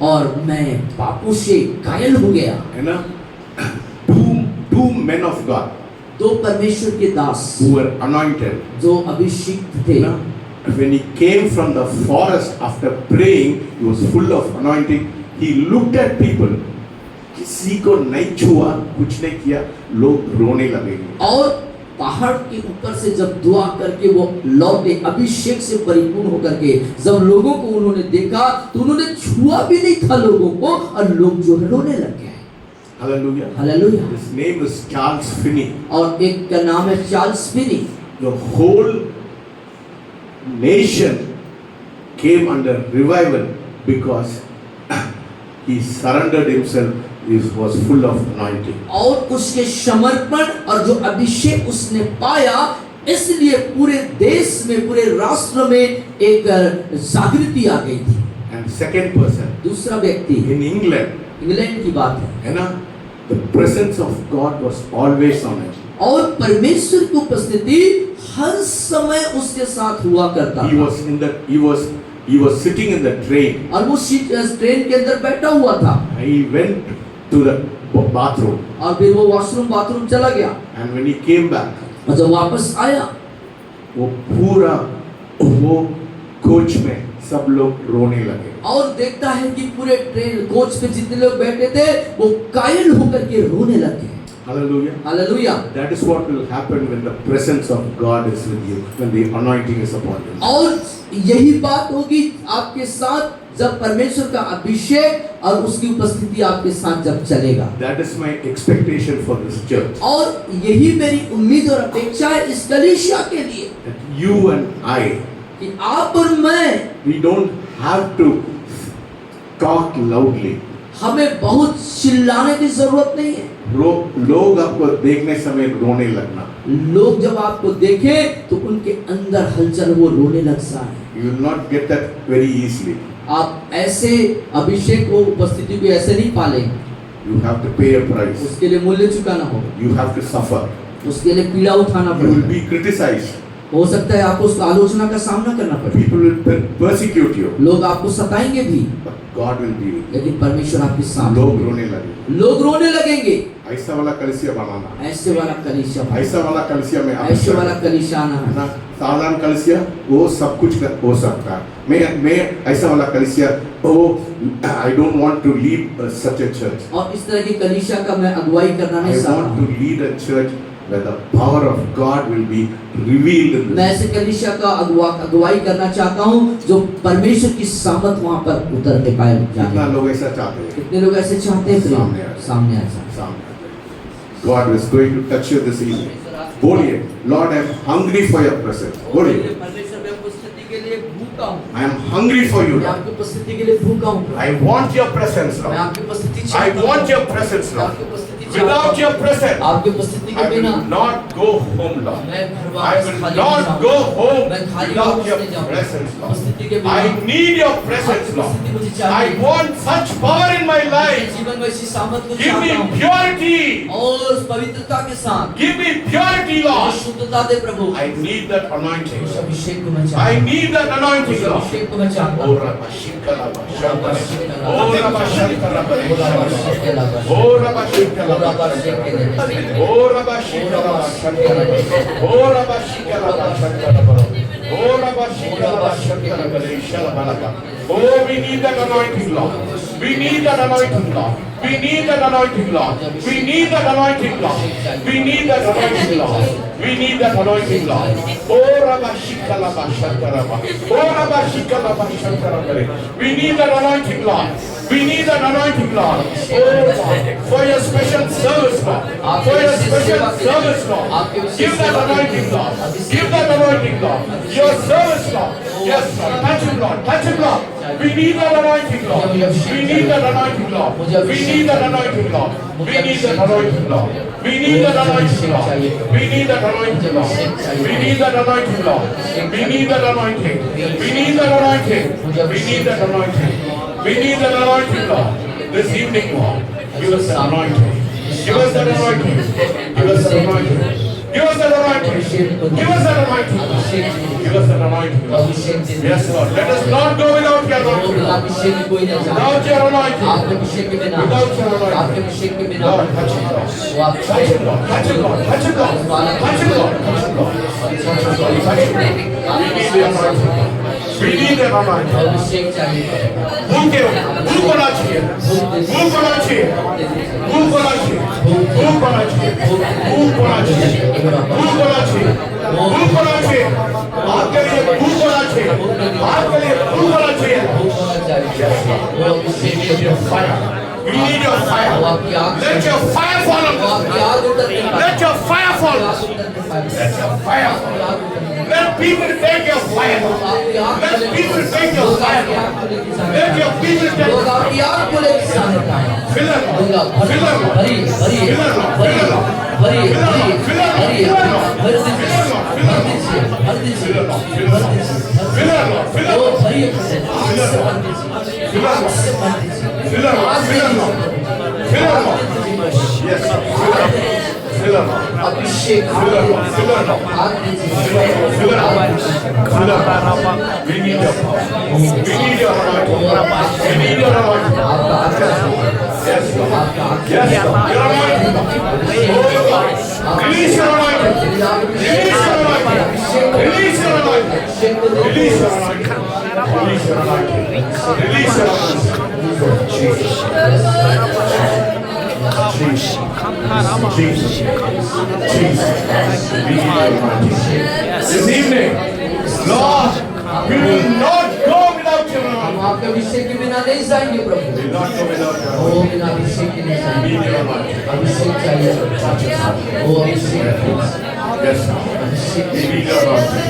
और मैं पापों से घायल हो गया। You know, two men of God दो परमेश्वर के दास who were anointed. जो अभिषिक्त थे, You know, when he came from the forest after praying, he was full of anointing. He looked at people. किसी को नहीं छुआ, कुछ नहीं किया, लोग रोने लगेंगे। और पहाड़ के ऊपर से जब दुआ करके वो लौटे अभिषेक से परिपूर्ण होकर के, जब लोगों को उन्होंने देखा तो उन्होंने छुआ भी नहीं था लोगों को, और लोग जो है रोने लग गए। Hallelujah. Hallelujah. His name is Charles Finney. और एक का नाम है Charles Finney. The whole nation came under revival because he surrendered himself. He was full of anointing. और उसके समर्पण और जो अभिषेक उसने पाया, इसलिए पूरे देश में, पूरे राष्ट्र में एक जागृति आ गई थी। And second person, दूसरा व्यक्ति in England, इंग्लैंड की बात है, है ना, the presence of God was always on him. और परमेश्वर की उपस्थिति हर समय उसके साथ हुआ करता He था। was in the he was sitting in the train. और वो ट्रेन के अंदर बैठा हुआ था, He went to the bathroom, और फिर वो वॉशरूम बाथरूम चला गया, and when he came back, और जब वापस आया वो पूरा वो कोच में सब लोग रोने लगे। और देखता है कि पूरे ट्रेन कोच पे जितने लोग बैठे थे वो कायल होकर के रोने लगे। Hallelujah. Hallelujah. That is what will happen when the presence of God is with you, when the anointing is upon you. और यही बात होगी आपके साथ जब परमेश्वर का अभिषेक और उसकी उपस्थिति आपके साथ जब चलेगा। That is my expectation for this church. और यही मेरी उम्मीद और अपेक्षा है इस कलीसिया के लिए, That you and I, कि आप और मैं, we don't have to talk loudly. हमें बहुत चिल्लाने की जरूरत नहीं है। लोग आपको देखने समय रोने लगना। लोग जब आपको देखें तो उनके अंदर हलचल, वो रोने लगता है। You will not get that very easily. आप ऐसे अभिषेक को, उपस्थिति को ऐसे नहीं पालेंगे। You have to pay a price. उसके लिए मूल्य चुकाना होगा। You have to suffer. उसके लिए पीड़ा उठाना You will पड़ेगा। be criticized. हो सकता है आपको उस आलोचना का सामना करना पड़े, People will persecute you. लोग आपको सताएंगे भी, But God will be with लेकिन परमेश्वर आपके you. साथ लोग होंगे। रोने लगे। लोग रोने लगेंगे। ऐसा वाला कलीसिया बनाना, ऐसे वाला कलीसिया, ऐसा वाला कलीसिया में आप ऐसे वाला कलीसिया आना है है। ना। साधारण कलीसिया वो सब कुछ हो सकता है। मैं ऐसा वाला कलीसिया वो I don't want to lead such a church. और इस तरह की कलीसिया का मैं अगुवाई करना I नहीं चाहता want हूँ। to lead a church where the power of God will be revealed in मैं this. ऐसे कलीसिया का अगुवाई करना चाहता हूँ जो परमेश्वर की सामर्थ वहाँ पर उतर के पाए कितना जाए। लोग ऐसा चाहते हैं? कितने लोग ऐसे चाहते हैं? सामने आ जाए। सामने आ जाए। सामने। God is going to touch you this evening. बोलिए, Lord, I am hungry for your presence. बोलिए, परमेश्वर मैं उपस्थिति के लिए भूखा हूँ। I am hungry for you, मैं Lord. आपकी उपस्थिति के लिए भूखा हूँ। I want your presence, मैं Lord. आपकी उपस्थिति I चाहता हूँ। want your presence, मैं Lord. आपकी उपस्थिति चाहता Without हूँ। your presence, आपकी उपस्थिति के I बिना will not go home, Lord. मैं घर I वापस will खाली not नहीं go जाऊँगा। home मैं खाली without वापस your नहीं जाऊँगा। presence, Lord. उपस्थिति के बिना I need your presence, आपकी उपस्थिति मुझे Lord. चाहिए। I want such power in my मैं life. जीवन में इसी सामर्थ को Give चाहता me हूँ purity. और उस पवित्रता के साथ Give me purity, और Lord. शुद्धता दे प्रभु। I need that anointing. उस अभिषेक को मैं चाहता I हूँ। need that anointing, उस Lord. अभिषेक को मैं चाहता Oh, हूँ। Rabba Shinkalaba Shankalaba. Oh, Rabba Shankalaba. Oh, Rabba Shinkalaba. Oh, Oh, Rabba Shinkalaba Shankalaba. Oh, Rabba Shinkalaba Shankalaba. Oh, Rabba Shinkalaba Shankalaba Shankalaba. Oh, we need that anointing, Lord. We need that anointing, Lord. We need that anointing, Lord. We need that anointing, Lord. We need that anointing, Lord. We need that anointing, Lord. Oh, Rabba Shinkalaba Shankalaba. Oh, Rabba Shinkalaba Shankalaba. We need that anointing, Lord. We need that anointing, Lord. Oh, Lord. For your special service, Lord. For your special service, Lord. Give that anointing, Lord. Give that anointing, Lord. Your service, Lord. Yes, Lord. Touch him, Lord. Touch him, Lord. We need that anointing, Lord. We need that anointing, Lord. We need that anointing, Lord. We need that anointing, Lord. We need that anointing, Lord. We need that anointing, Lord. We need that anointing, Lord. We need that anointing. We need that anointing. We need that anointing. We need that anointing, Lord. This evening, Lord. Give us that anointing. Give us that anointing. Give us that anointing. Give us that anointing. Give us that anointing. Give us that anointing, Lord. Yes, Lord. Let us not go without your anointing, Lord. अभिषेक में कोई नहीं जाए। Without your anointing. आपके अभिषेक के बिना, Without your anointing. आपके अभिषेक के बिना, Lord, touch him, Lord. वो आप Touch him, Lord. Touch him, Lord. Touch him, Lord. Touch him, Lord. Touch him, Lord. Touch him, Lord. We need the anointing. We need the anointing. अभिषेक चाहिए। भूख होना चाहिए। भूख होना चाहिए। भूख होना चाहिए। भूख होना चाहिए। भूख होना चाहिए। भूख होना चाहिए। भूख होना चाहिए। आपके लिए भूख होना चाहिए। आपके लिए भूख होना चाहिए। We need your fire. We need your fire. Let your fire fall on us. Let your fire fall on us. Let your fire fall on us. Let people take your fire. Let people take your fire. Let your people take your fire. Fill them. Fill them. Abhishek We need your power. We need your anointing. We need your anointing. Yes, Lord. Yes, Lord. Your anointing. Oh, God. Release your anointing. Release your anointing. Release your anointing. Release your anointing. Release your anointing. Release your anointing. Jesus. Jesus. Jesus. We need your anointing. This evening, Lord, we will not go without your हम anointing. आपके अभिषेक के बिना नहीं जाएंगे प्रभु। We will not go without your वो anointing. बिना अभिषेक के नहीं We जाएंगे। need your anointing. अभिषेक चाहिए। वो अभिषेक। Yes, Lord. We need your anointing.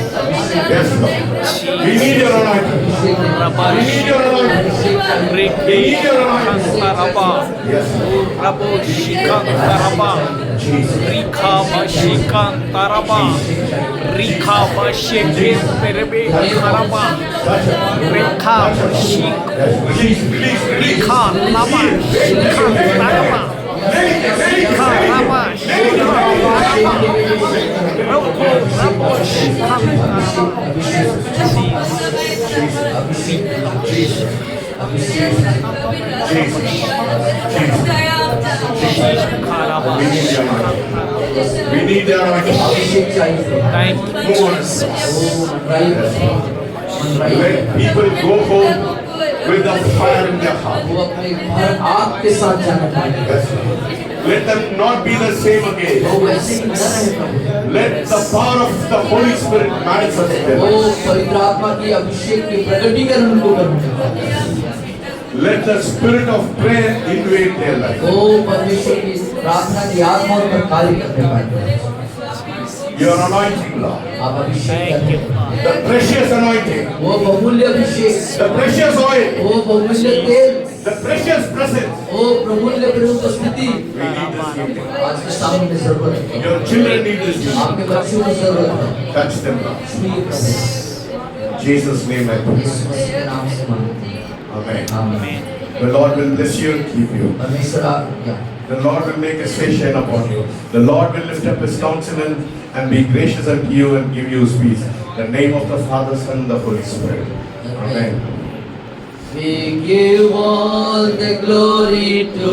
Yes, Lord. We need your anointing. We need your anointing. We need your anointing. Yes, Lord. Rabo Shikantaraba, Rikaba Shikantaraba, Rikaba Shikantaraba, Karaba, Rikaba Shik, Yes, release, release, release. Rika Laba, Shikantaraba, Rikaraba Roko Rabo Karaba. We need the anointing. अभिषेक चाहिए Thank you. Move on. Let people go home with the fire in their heart. वो अपने घर आग के साथ जाना पाए Yes. Let them not be the same again. वो वैसे ही न रहे प्रभु Let the power of the Holy Spirit manifest in their वो lives. पवित्र आत्मा की अभिषेक के प्रकटीकरण उनको करना Let the spirit of prayer invade their life. वो परमेश्वर की प्रार्थना की आत्मा उन पर कार्य करने पाए Your anointing, Lord. आप अभिषेक Thank you. करें The precious anointing. वो बहुमूल्य अभिषेक The precious oil. वो बहुमूल्य तेल The precious presence. वो प्रमूल्य प्रभु उपस्थिति We need this evening. आज के सामने में जरूरत है Your children need this evening. आपके बच्चों को जरूरत है Touch them, Lord. छुइए Prabhu In Jesus' name I pray. यीशु मसीह के नाम से मांगते हैं Amen. आमीन The Lord will bless you and keep you. परमेश्वर आप क्या The Lord will make his face shine upon you. The Lord will lift up his countenance and be gracious unto you and give you his peace. In the name of the Father, Son, and the Holy Spirit. Amen. We give all the glory to